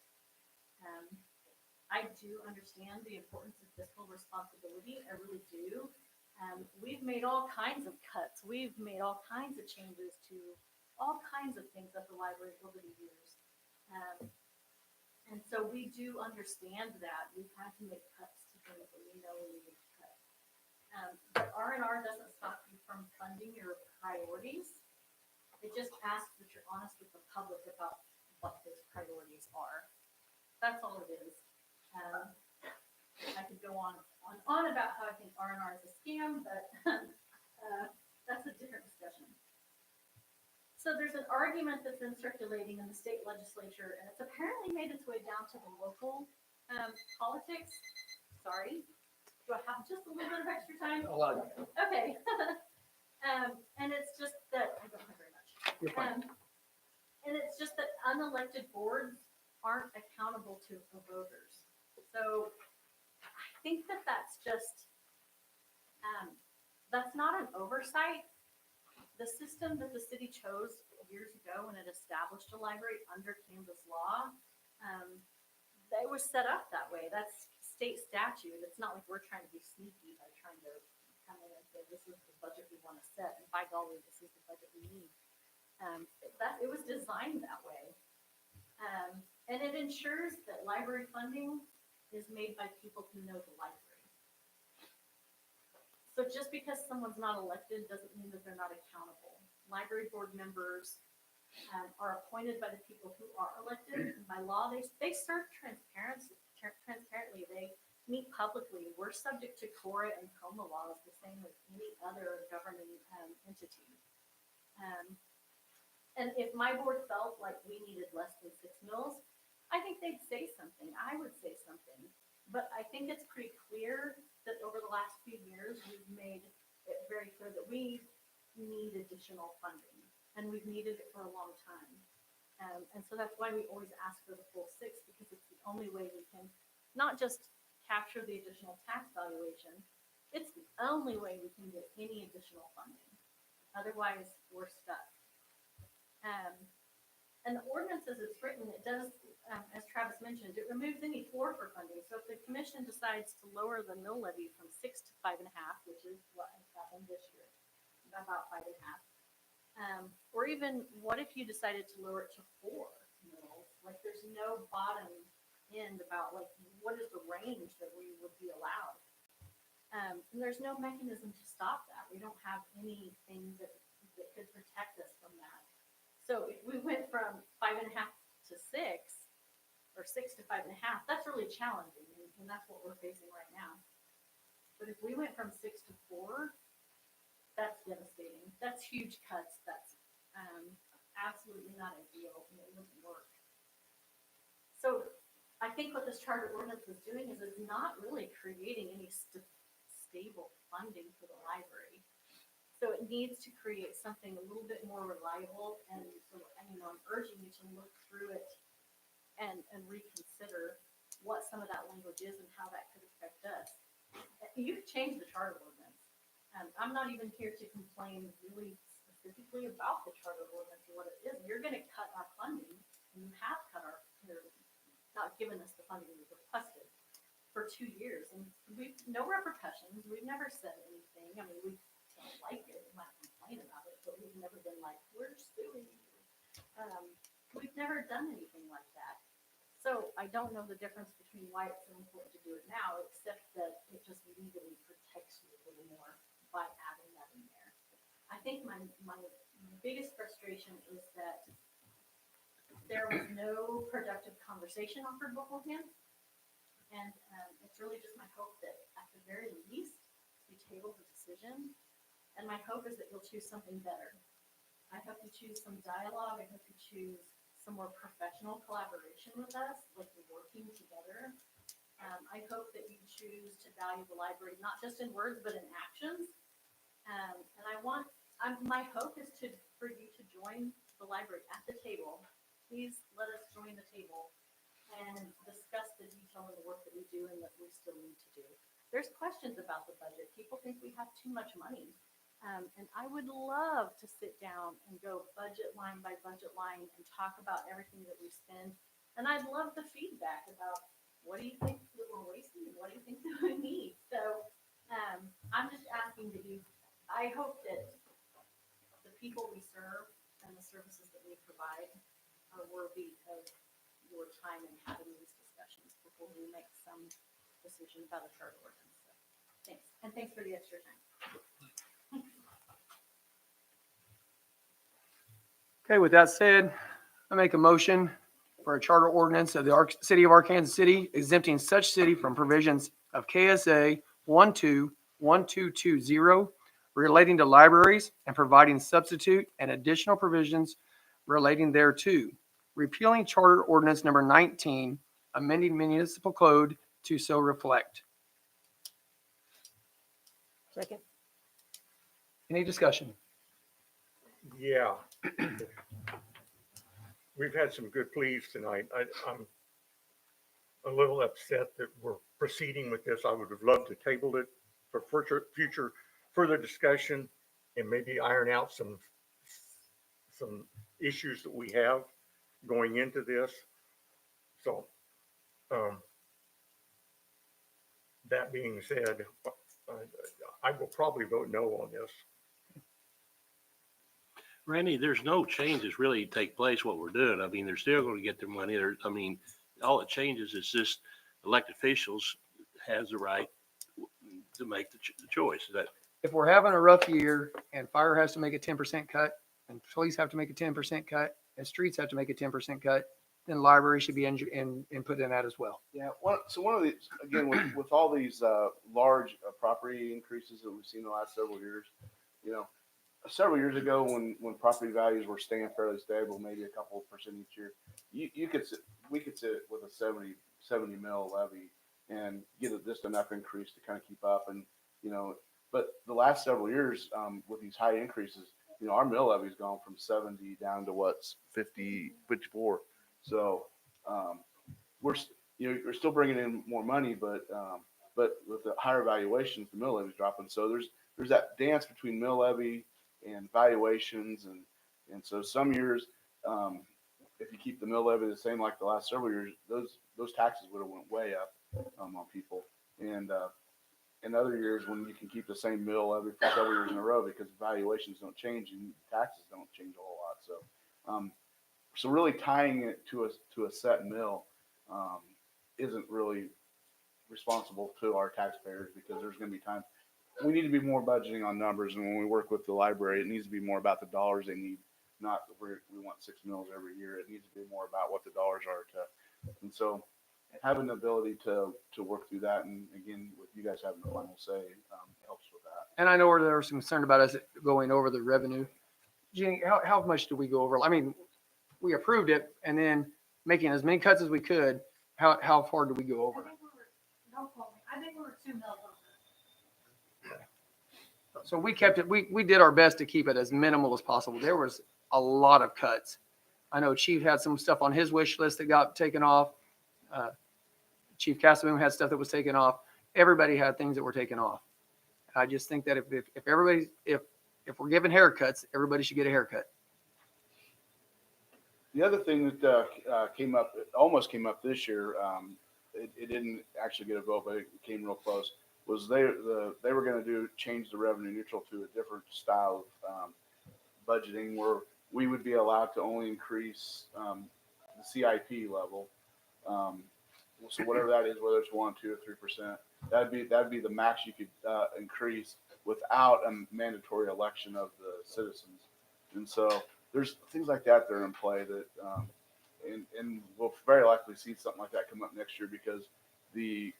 I do understand the importance of fiscal responsibility. I really do. We've made all kinds of cuts. We've made all kinds of changes to all kinds of things at the library over the years. And so we do understand that we've had to make cuts to things that we know we need to cut. But R&R doesn't stop you from funding your priorities. It just asks that you're honest with the public about what those priorities are. That's all it is. I could go on about how I think R&R is a scam, but that's a different discussion. So there's an argument that's been circulating in the state legislature, and it's apparently made its way down to the local politics. Sorry, do I have just a little bit of extra time? A lot. Okay. And it's just that, I don't have very much. You're fine. And it's just that unelected boards aren't accountable to the voters. So I think that that's just, that's not an oversight. The system that the city chose years ago when it established a library under Kansas law, it was set up that way. That's state statute. It's not like we're trying to be sneaky by trying to come in and say, this is the budget we want to set, and by golly, this is the budget we need. It was designed that way. And it ensures that library funding is made by people who know the library. So just because someone's not elected doesn't mean that they're not accountable. Library board members are appointed by the people who are elected. And by law, they serve transparently. They meet publicly. We're subject to CORA and COMA laws the same as any other governing entity. And if my board felt like we needed less than 6 mils, I think they'd say something. I would say something. But I think it's pretty clear that over the last few years, we've made it very clear that we need additional funding. And we've needed it for a long time. And so that's why we always ask for the full 6, because it's the only way we can not just capture the additional tax valuation, it's the only way we can get any additional funding. Otherwise, we're stuck. And the ordinance as it's written, it does, as Travis mentioned, it removes any floor for funding. So if the commission decides to lower the mill levy from 6 to 5.5, which is what has happened this year, about 5.5, or even what if you decided to lower it to 4 mills? Like there's no bottom end about like what is the range that we would be allowed. And there's no mechanism to stop that. We don't have anything that could protect us from that. So if we went from 5.5 to 6, or 6 to 5.5, that's really challenging, and that's what we're facing right now. But if we went from 6 to 4, that's devastating. That's huge cuts. That's absolutely not ideal, and it wouldn't work. So I think what this charter ordinance is doing is it's not really creating any stable funding for the library. So it needs to create something a little bit more reliable, and so, you know, I'm urging you to look through it and reconsider what some of that language is and how that could affect us. You've changed the charter ordinance. I'm not even here to complain really specifically about the charter ordinance or what it is. You're gonna cut our funding, and you have cut our, you're not given us the funding we requested for 2 years, and we've no repercussions. We've never said anything. I mean, we don't like it, we might complain about it, but we've never been like, we're suing you. We've never done anything like that. So I don't know the difference between why it's so important to do it now, except that it just legally protects you a little more by adding that in there. I think my biggest frustration is that there was no productive conversation offered beforehand. And it's really just my hope that at the very least, you table the decision. And my hope is that you'll choose something better. I hope you choose some dialogue. I hope you choose some more professional collaboration with us, like we're working together. I hope that you choose to value the library, not just in words, but in actions. And my hope is for you to join the library at the table. Please let us join the table and discuss the detail of the work that we do and that we still need to do. There's questions about the budget. People think we have too much money. And I would love to sit down and go budget line by budget line and talk about everything that we spend. And I'd love the feedback about what do you think that we're wasting and what do you think that we need. So I'm just asking that I hope that the people we serve and the services that we provide are worthy of your time in having these discussions before we make some decision about a charter ordinance. So, thanks. And thanks for the extra time. Okay, with that said, I make a motion for a charter ordinance of the City of Arkansas City exempting such city from provisions of KSA 121220 relating to libraries and providing substitute and additional provisions relating thereto, repealing Charter Ordinance number 19, amending municipal code to so reflect. Second. Any discussion? Yeah. We've had some good pleas tonight. I'm a little upset that we're proceeding with this. I would have loved to table it for future further discussion and maybe iron out some issues that we have going into this. So, that being said, I will probably vote no on this. Randy, there's no changes really take place what we're doing. I mean, they're still going to get their money. All it changes is just elected officials has the right to make the choice. That If we're having a rough year and fire has to make a 10% cut and police have to make a 10% cut and streets have to make a 10% cut, then library should be input in that as well. Yeah, one of these, again, with all these large property increases that we've seen in the last several years, several years ago when property values were staying fairly stable, maybe a couple of percent each year, we could sit with a 70 mil levy and get just enough increase to kind of keep up. And, but the last several years with these high increases, our mill levy's gone from 70 down to what's 54. So we're still bringing in more money, but with the higher valuations, the mill levy's dropping. So there's that dance between mill levy and valuations, and so some years, if you keep the mill levy the same like the last several years, those taxes would have went way up on people. And in other years, when you can keep the same mill levy for several years in a row because valuations don't change and taxes don't change a whole lot. So really tying it to a set mill isn't really responsible to our taxpayers, because there's going to be times we need to be more budgeting on numbers. And when we work with the library, it needs to be more about the dollars they need, not that we want 6 mills every year. It needs to be more about what the dollars are and so having the ability to work through that, and again, with you guys having the final say, helps with that. and I know where there was some concern about us going over the revenue. Jeannie, how much did we go over? I mean, we approved it and then making as many cuts as we could. How far did we go over? I think we were 2 mils over. So we kept it, we did our best to keep it as minimal as possible. There was a lot of cuts. I know Chief had some stuff on his wish list that got taken off. Chief Casaboom had stuff that was taken off. Everybody had things that were taken off. I just think that if we're giving haircuts, everybody should get a haircut. The other thing that came up, it almost came up this year, it didn't actually get a vote, but it came real close, was they were going to change the revenue neutral to a different style of budgeting where we would be allowed to only increase the CIP level. So whatever that is, whether it's 1%, 2%, or 3%, that'd be the max you could increase without a mandatory election of the citizens. And so there's things like that that are in play that, and we'll very likely see something like that come up next year because the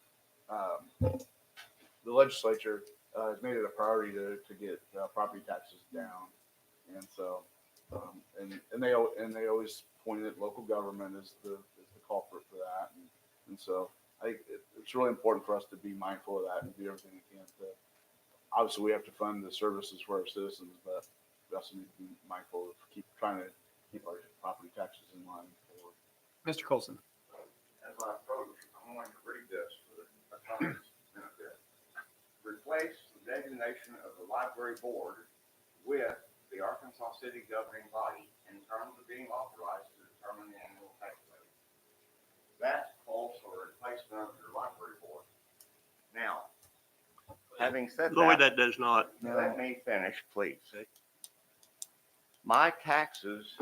legislature has made it a priority to get property taxes down. And so, and they always point at local government as the culprit for that. And so I think it's really important for us to be mindful of that and do everything we can to, obviously we have to fund the services for our citizens, but we also need to be mindful of trying to keep our property taxes in line. Mr. Colson. As I approach, I'm going to read this for the attorney's benefit. Replace the designation of the library board with the Arkansas City governing body in terms of being authorized to determine the annual tax levy. That calls for a replacement of your library board. Now, having said Lloyd, that, that does not. let me finish, please. My taxes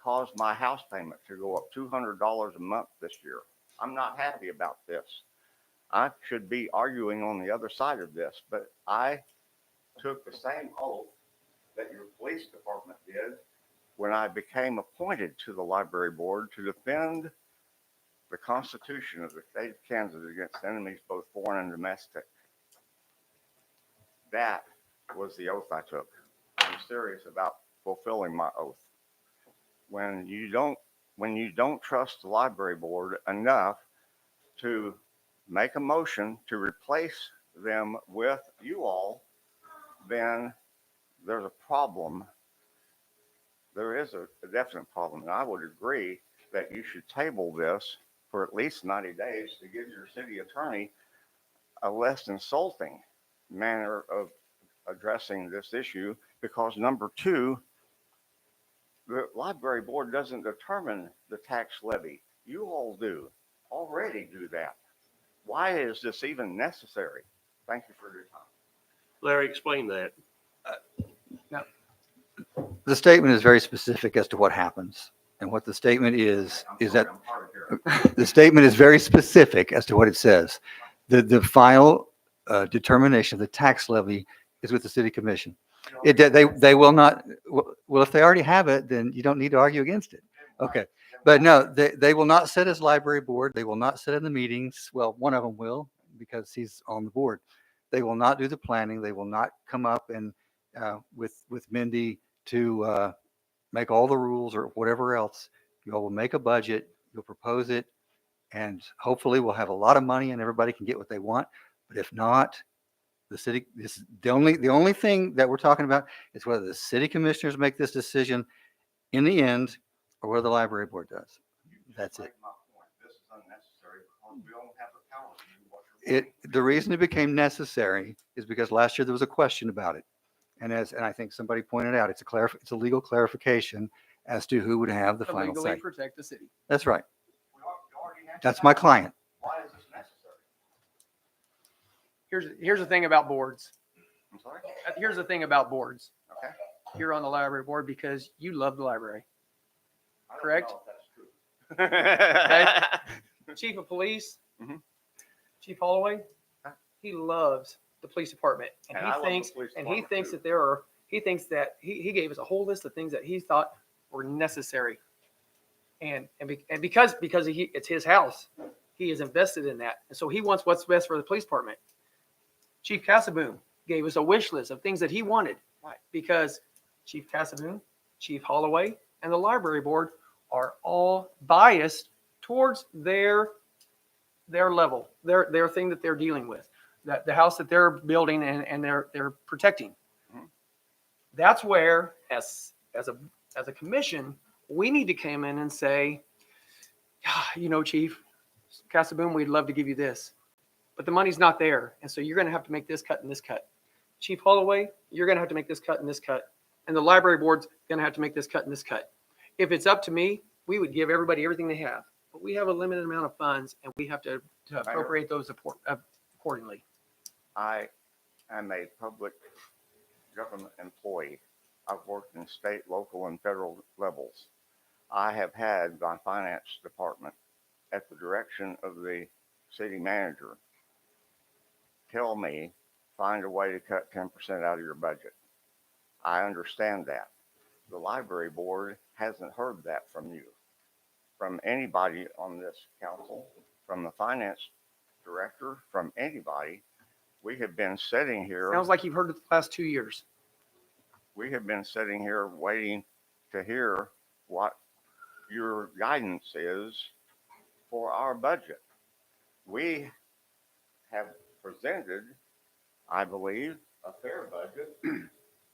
caused my house payment to go up $200 a month this year. I'm not happy about this. I should be arguing on the other side of this, but I took the same oath that your police department did when I became appointed to the library board to defend the Constitution of the state of Kansas against enemies, both foreign and domestic. That was the oath I took. I'm serious about fulfilling my oath. When you don't trust the library board enough to make a motion to replace them with you all, then there's a problem. There is a definite problem. And I would agree that you should table this for at least 90 days to give your city attorney a less insulting manner of addressing this issue, because number two, the library board doesn't determine the tax levy. You all already do that. Why is this even necessary? Thank you for your time. Larry, explain that. The statement is very specific as to what happens. And what the statement is that the statement is very specific as to what it says. The final determination of the tax levy is with the city commission. They will not, well, if they already have it, then you don't need to argue against it. Okay. But no, they will not sit as library board. They will not sit in the meetings. Well, one of them will because he's on the board. They will not do the planning. They will not come up and with Mindy to make all the rules or whatever else. You all will make a budget. You'll propose it. And hopefully we'll have a lot of money and everybody can get what they want. But if not, the city, the only thing that we're talking about is whether the city commissioners make this decision in the end or whether the library board does. That's it. This is unnecessary because we don't have the power to do what you're wanting. The reason it became necessary is because last year there was a question about it. And I think somebody pointed out, it's a legal clarification as to who would have the To final legally say. protect the city. That's right. We already answered That's my that. client. Why is this necessary? Here's the thing about boards. I'm sorry? Here's the thing about boards. Okay. You're on the library board because you love the library. I don't Correct? know if that's true. Chief of police, Mhm. Chief Holloway, he loves the police department. And I love the police he department thinks too. that he gave us a whole list of things that he thought were necessary. And because it's his house, he is invested in that. And so he wants what's best for the police department. Chief Casaboom gave us a wish list of things that he wanted. Right. Because Chief Casaboon, Chief Holloway, and the library board are all biased towards their level, their thing that they're dealing with, that the house that they're building and they're protecting. Mhm. That's where, as a commission, we need to come in and say, Chief Casaboon, we'd love to give you this, but the money's not there, and so you're going to have to make this cut and this cut. Chief Holloway, you're going to have to make this cut and this cut, and the library board's going to have to make this cut and this cut. If it's up to me, we would give everybody everything they have, but we have a limited amount of funds, and we have to appropriate those accordingly. I am a public government employee. I've worked in state, local, and federal levels. I have had my finance department, at the direction of the city manager, tell me, find a way to cut 10% out of your budget. I understand that. The library board hasn't heard that from you, from anybody on this council, from the finance director, from anybody. We have been sitting here. Sounds like you've heard it the last 2 years. We have been sitting here waiting to hear what your guidance is for our budget. We have presented, I believe, a fair budget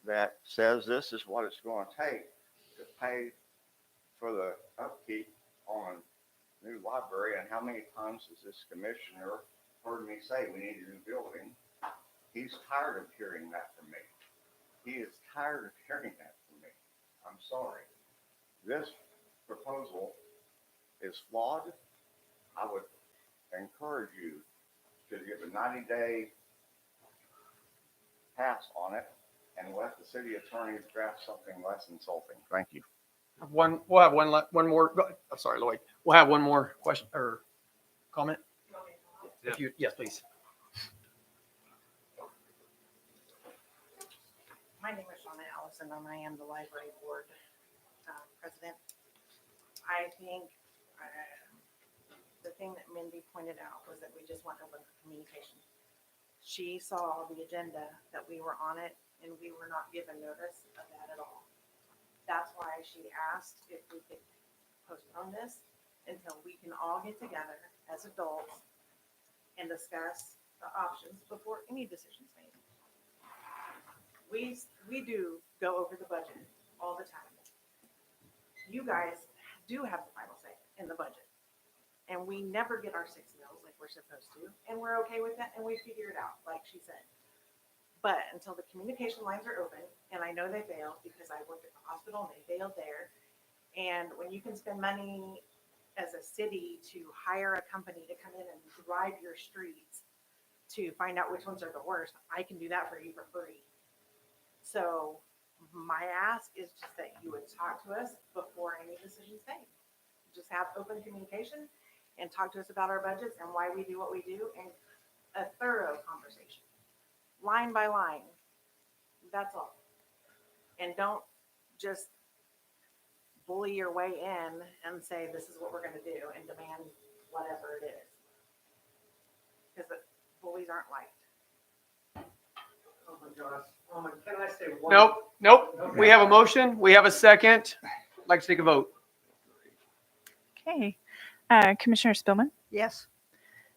that says this is what it's going to take to pay for the upkeep on new library. And how many times has this commissioner heard me say we need a new building? He's tired of hearing that from me. He is tired of hearing that from me. I'm sorry. This proposal is flawed. I would encourage you to give a 90-day pass on it and let the city attorney draft something less insulting. Thank you. We'll have one more. I'm sorry, Lloyd. We'll have one more question or comment. Yes, please. My name is Shauna Allison, and I am the library board president. I think the thing that Mindy pointed out was that we just want open communication. She saw the agenda that we were on it, and we were not given notice of that at all. That's why she asked if we could postpone this until we can all get together as adults and discuss the options before any decisions made. We do go over the budget all the time. You guys do have the final say in the budget. And we never get our 6 meals like we're supposed to. And we're okay with that, and we figure it out, like she said. But until the communication lines are open, and I know they failed because I worked at the hospital and they failed there. And when you can spend money as a city to hire a company to come in and drive your streets to find out which ones are the worst, I can do that for you for free. So my ask is just that you would talk to us before any decisions made. Just have open communication and talk to us about our budgets and why we do what we do, and a thorough conversation, line by line. That's all. And don't just bully your way in and say, this is what we're going to do, and demand whatever it is. Because bullies aren't liked. Oh my gosh. Can I say one? Nope. Okay. We have a motion. We have a second. I'd like to take a vote. Okay. Commissioner Spillman, Yes.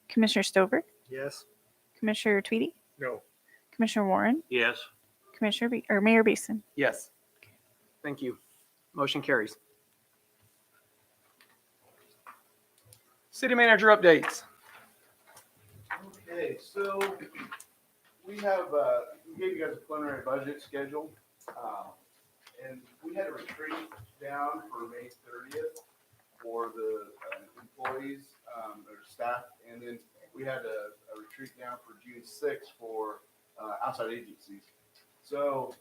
Commissioner Stover, Yes. Commissioner Tweedy, No. Commissioner Warren, Yes. Mayor Beeson. Yes. Thank you. Motion carries. City manager updates. Okay, so we gave you guys a preliminary budget schedule. And we had a retreat down for May 30th for the employees, or staff. And then we had a retreat down for June 6th for outside agencies. So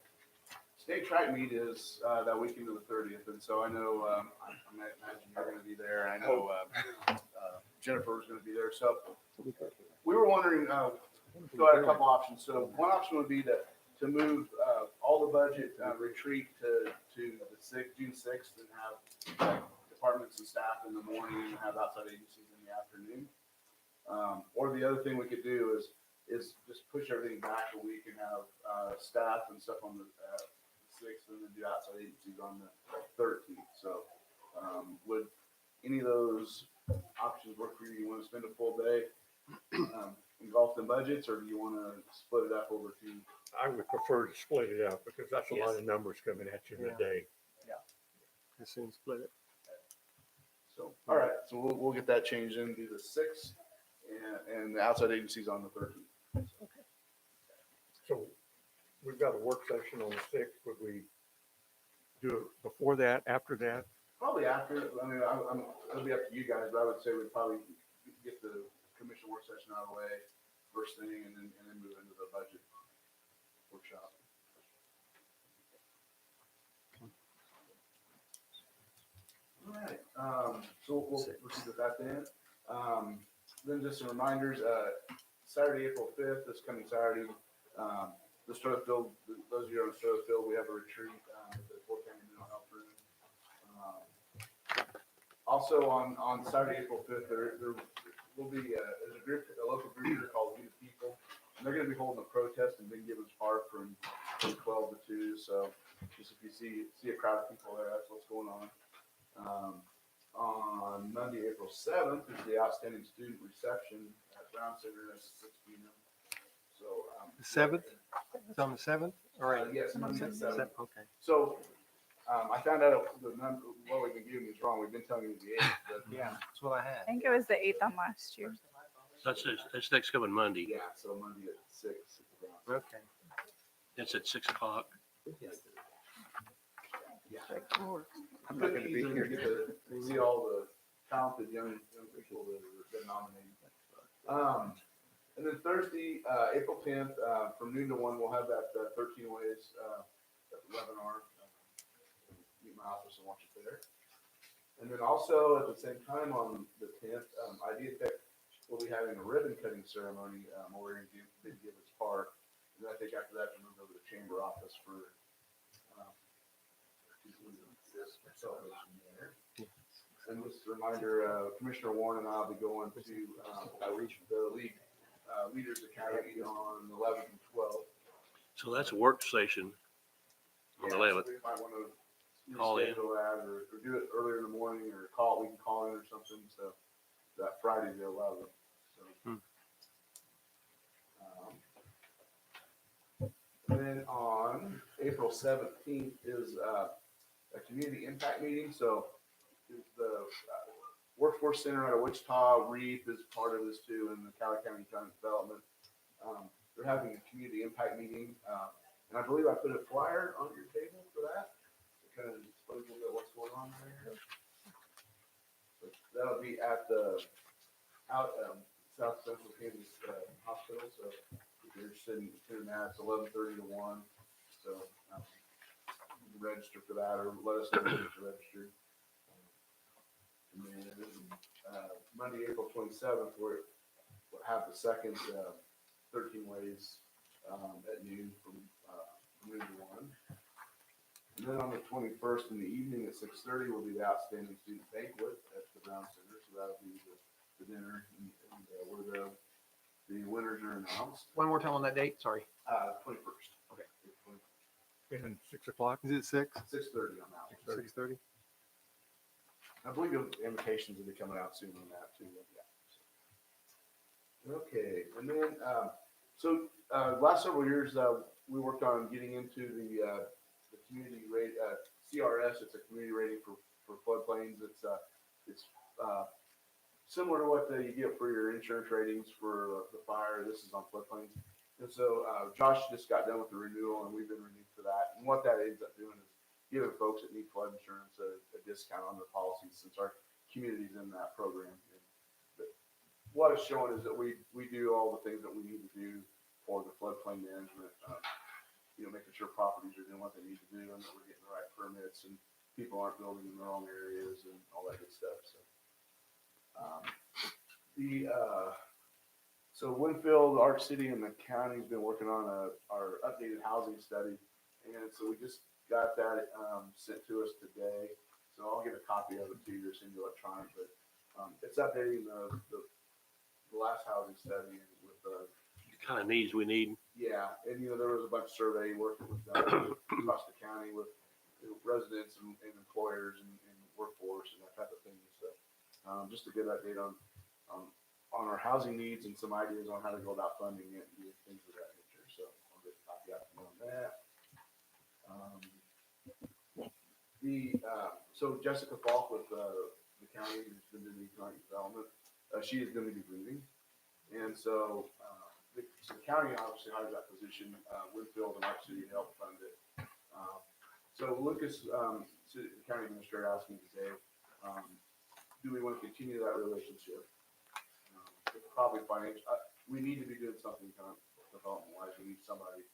state track meet is that weekend of the 30th. And so I know, I imagine you're going to be there. And I know Jennifer was going to be there. So we were wondering, go at a couple options. So one option would be to move all the budget retreat to the June 6th and have departments and staff in the morning and have outside agencies in the afternoon. Or the other thing we could do is is just push everything back a week and have, staff and stuff on the, 6th and then do outside agencies on the 13th. So, would any of those options work for you? You want to spend a full day, engulfed in budgets, or do you want to split it up over 2? I would prefer to split it up because that's a lot Yes. of numbers coming at you in a Yeah. day. As soon as split it. So, all right, so we'll get that changed in, do the 6th and the outside agencies on the 13th. So we've got a work session on the 6th. Would we do it before that, after that? Probably after, I mean, it'll be up to you guys, but I would say we'd probably get the commission work session out of the way first thing and then move into the budget workshop. All right, so we'll proceed with that then. Then just some reminders, Saturday, April 5th, this coming Saturday, the Strothfield, those of you on Strothfield, we have a retreat, at the Fort County Mental Health Room. Also on Saturday, April 5th, there will be, there's a local group here called We the People. And they're gonna be holding a protest in Big Gibbons Park from 12 to 2. So just if you see a crowd of people there, that's what's going on. On Monday, April 7th is the Outstanding Student Reception at Brown Center at 6 p.m. So, The 7th? It's on the 7th? All right. yes, Monday the 7th. Okay. So, I found out the number, what we've been giving you is wrong. We've been telling you the 8th, but Yeah, that's what I I had. think it was the 8th on last year. That's next coming Monday. yeah, so Monday at 6. at the Brown Center. Okay. It's at 6 o'clock. Yes. Yeah. I'm not gonna be Easier here. to get to see all the talented young people that have been nominated. And then Thursday, April 10th, from noon to 1, we'll have that 13 Ways webinar. Meet my office and watch it there. And then also at the same time on the 10th, Idea Tech will be having a ribbon cutting ceremony over in Big Gibbons Park. And then I think after that, we'll move over to the chamber office for celebration there. And just a reminder, Commissioner Warren and I will be going to the League Leaders Academy on the 11th and 12th. So that's a work session on the Yeah, 11th. so we might want to Call in. reschedule that or do it earlier in the morning or we can call in or something. So that Friday the 11th. So. And then on April 17th is a community impact meeting. So the Workforce Center out of Wichita, REAP is part of this too, and the Cali County Economic Development. They're having a community impact meeting. And I believe I put a flyer on your table for that. To kind of explain a little bit what's going on there. But that'll be at the South Central Kansas Hospital. So if you're interested in that, it's 11:30 to 1. So you can register for that or let us know if you're registered. And then Monday, April 27th, we'll have the second 13 Ways at noon from noon to 1. And then on the 21st in the evening at 6:30 will be the Outstanding Student Banquet at the Brown Center. So that'll be the dinner and where the winners are announced. One more time on that date, sorry. 21st. Okay. And 6 o'clock? Is it 6? 6:30 on that one. 6:30? I believe the invitations will be coming out soon on that too. Yeah. Okay, and then, last several years, we worked on getting into the community rate, CRS, it's a community rating for floodplains. It's similar to what you get for your insurance ratings for the fire. This is on floodplains. And so, Josh just got done with the renewal and we've been renewed for that. And what that ends up doing is giving folks that need flood insurance a discount on their policies since our community's in that program. But what it's showing is that we do all the things that we need to do for the floodplain management, making sure properties are doing what they need to do and that we're getting the right permits and people aren't building in the wrong areas and all that good stuff. So Winfield, Arc City, and the county's been working on our updated housing study. And so we just got that sent to us today. So I'll get a copy of it to you or send you electronic, but it's updating the last housing study with kind of needs we need. Yeah, and there was a bunch of survey work that was done across the county with residents and employers and workforce and that type of thing. So, just a good update on our housing needs and some ideas on how to go about funding it and things of that nature. So I'll get a copy out on that. So Jessica Falk with the county who's been doing economic development, she is going to be leaving, and so the county obviously hired that position. Winfield and our city helped fund it. So Lucas, the county administrator, asked me today, do we want to continue that relationship? Probably financial. We need to be doing something kind of development wise. We need somebody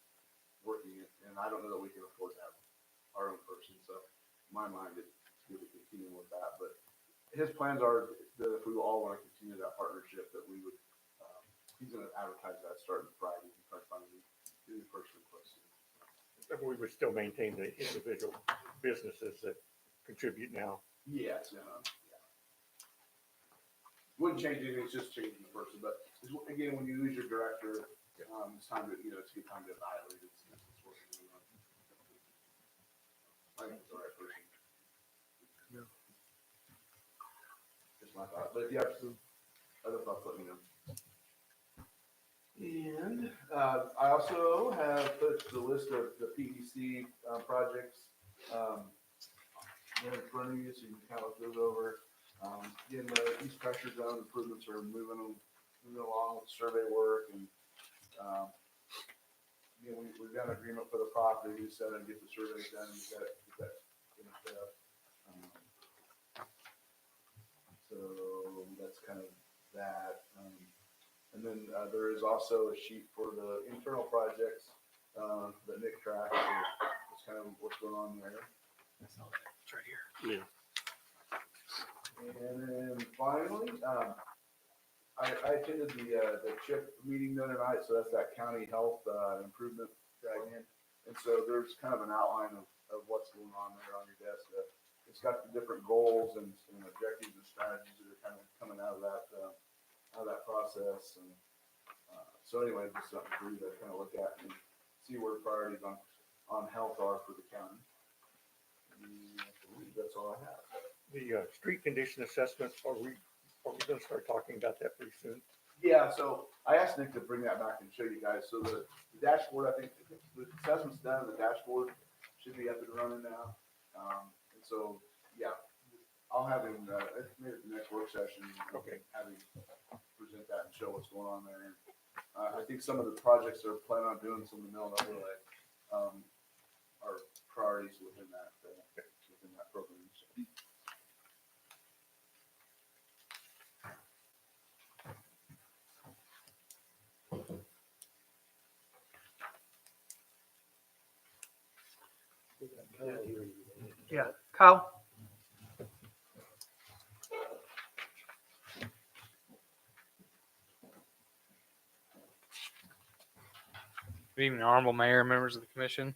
working it, and I don't know that we can afford to have our own person. So in my mind, it's good to continue with that. But his plans are that if we all want to continue that partnership, that we would. He's going to advertise that starting Friday and try to find a new person close. We would still maintain the individual businesses that contribute now. Yes, yeah. Wouldn't change anything, it's just changing the person, but again, when you lose your director, it's time to, it's a good time to evaluate it. I think it's the right person. Just my thought, but if you have some other thoughts, let me know. And, I also have put the list of the PDC, projects, in front of you, so you can kind of look those over. Again, the East Pressure Zone improvements are moving along with survey work, and we've got an agreement for the property. We set and get the surveys done and get that finished up. So that's kind of that. And then there is also a sheet for the internal projects that Nick tracks. So that's kind of what's going on there. It's right here. Yeah. And then finally, I attended the CHIP meeting the other night, so that's that county health improvement dragon. And so there's kind of an outline of what's going on there on your desk. It's got the different goals and objectives and strategies that are kind of coming out of that process. And so anyway, just something for you to kind of look at and see where priorities on health are for the county. And I believe that's all I have. The street condition assessment, are we going to start talking about that pretty soon? Yeah, so I asked Nick to bring that back and show you guys. So the dashboard, I think the assessment's done, the dashboard should be up and running now. And so, yeah, I'll have him, maybe at the next work session, Okay. have him present that and show what's going on there. I think some of the projects they're planning on doing, some of the mill and overlay, are priorities within that program. So. Yeah, Kyle? Good evening, Honorable Mayor, members of the commission.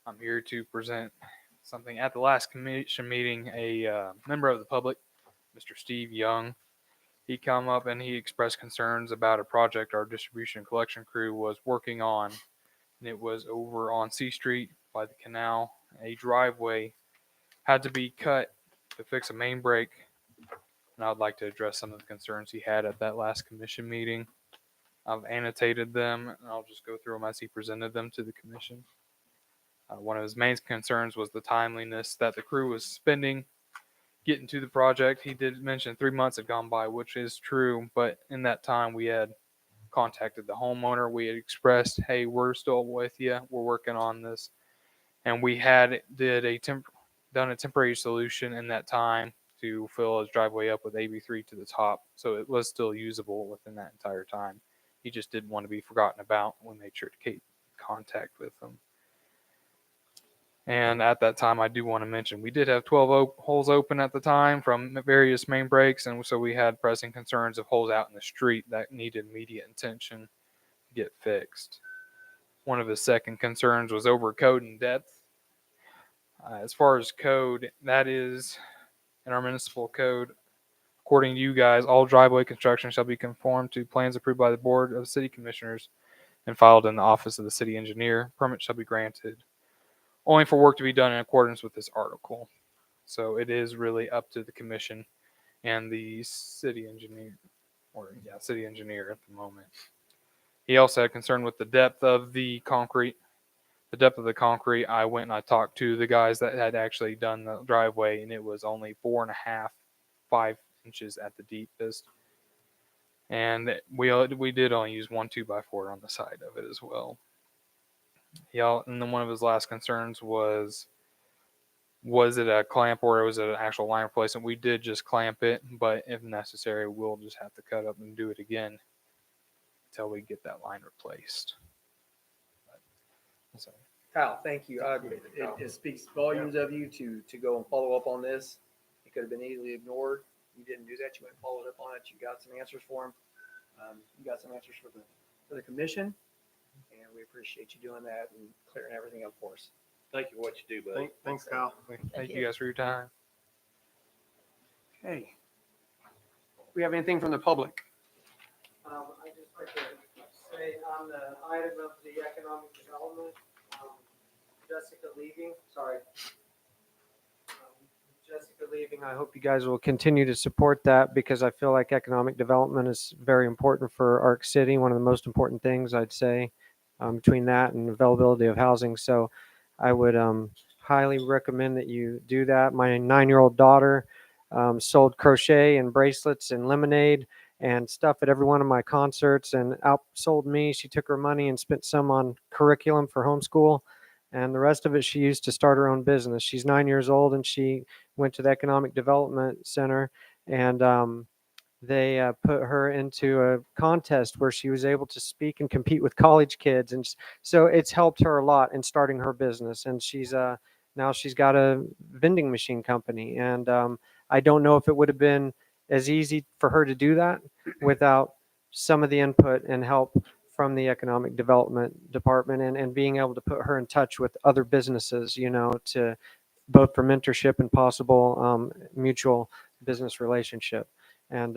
I'm here to present something. At the last commission meeting, a member of the public, Mr. Steve Young, he come up and he expressed concerns about a project our distribution and collection crew was working on. And it was over on C Street by the canal. A driveway had to be cut to fix a main break. And I would like to address some of the concerns he had at that last commission meeting. I've annotated them, and I'll just go through them as he presented them to the commission. One of his main concerns was the timeliness that the crew was spending getting to the project. He did mention 3 months had gone by, which is true, but in that time we had contacted the homeowner. We had expressed, hey, we're still with you. We're working on this. And we had done a temporary solution in that time to fill his driveway up with AB3 to the top. So it was still usable within that entire time. He just didn't want to be forgotten about. We made sure to keep contact with him. And at that time, I do want to mention, we did have 12 holes open at the time from various main breaks. And so we had pressing concerns of holes out in the street that needed immediate attention to get fixed. One of his second concerns was over code and depth. As far as code, that is in our municipal code. According to you guys, all driveway construction shall be conformed to plans approved by the Board of City Commissioners and filed in the office of the city engineer. Permit shall be granted only for work to be done in accordance with this article. So it is really up to the commission and the city engineer, city engineer at the moment. He also had concern with the depth of the concrete. The depth of the concrete, I went and I talked to the guys that had actually done the driveway, and it was only 4.5, 5 inches at the deepest. And we did only use 1 2x4 on the side of it as well. And then one of his last concerns was it a clamp or was it an actual line replacement? We did just clamp it, but if necessary, we'll just have to cut up and do it again until we get that line replaced. So, Kyle, thank you. It speaks volumes of you to go and follow up on this. It could have been easily ignored. You didn't do that. You went and followed up on it. You got some answers for him. You got some answers for the commission, and we appreciate you doing that and clearing everything up for us. Thank you for what you do, buddy. Thanks, Kyle. thank you guys for your time. Okay. We have anything from the public? I'd just like to say on the item of the economic development, Jessica leaving, I hope you guys will continue to support that because I feel like economic development is very important for Arc City. One of the most important things I'd say between that and availability of housing. So I would highly recommend that you do that. My 9-year-old daughter sold crochet and bracelets and lemonade and stuff at every one of my concerts and outsold me. She took her money and spent some on curriculum for homeschool, and the rest of it she used to start her own business. She's 9 years old, and she went to the Economic Development Center, and they put her into a contest where she was able to speak and compete with college kids. And so it's helped her a lot in starting her business. And she's now she's got a vending machine company. And I don't know if it would have been as easy for her to do that without some of the input and help from the economic development department and being able to put her in touch with other businesses, you know, to both for mentorship and possible mutual business relationship. And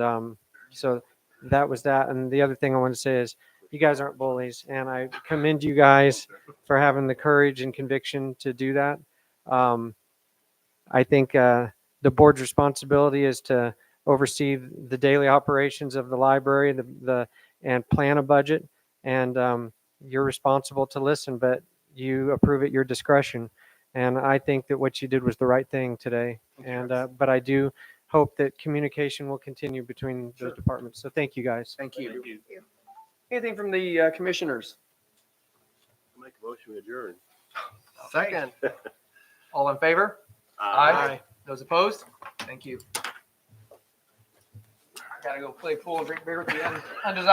so that was that. And the other thing I want to say is you guys aren't bullies, and I commend you guys for having the courage and conviction to do that. I think the board's responsibility is to oversee the daily operations of the library, and plan a budget. And you're responsible to listen, but you approve at your discretion. And I think that what you did was the right thing today. And but I do hope that communication will continue between those departments. So thank you guys. Thank you. Anything from the commissioners? Make a motion to adjourn. Second. All in favor? Aye. Those opposed? Thank you. I gotta go play pool, drink beer with the undesirables.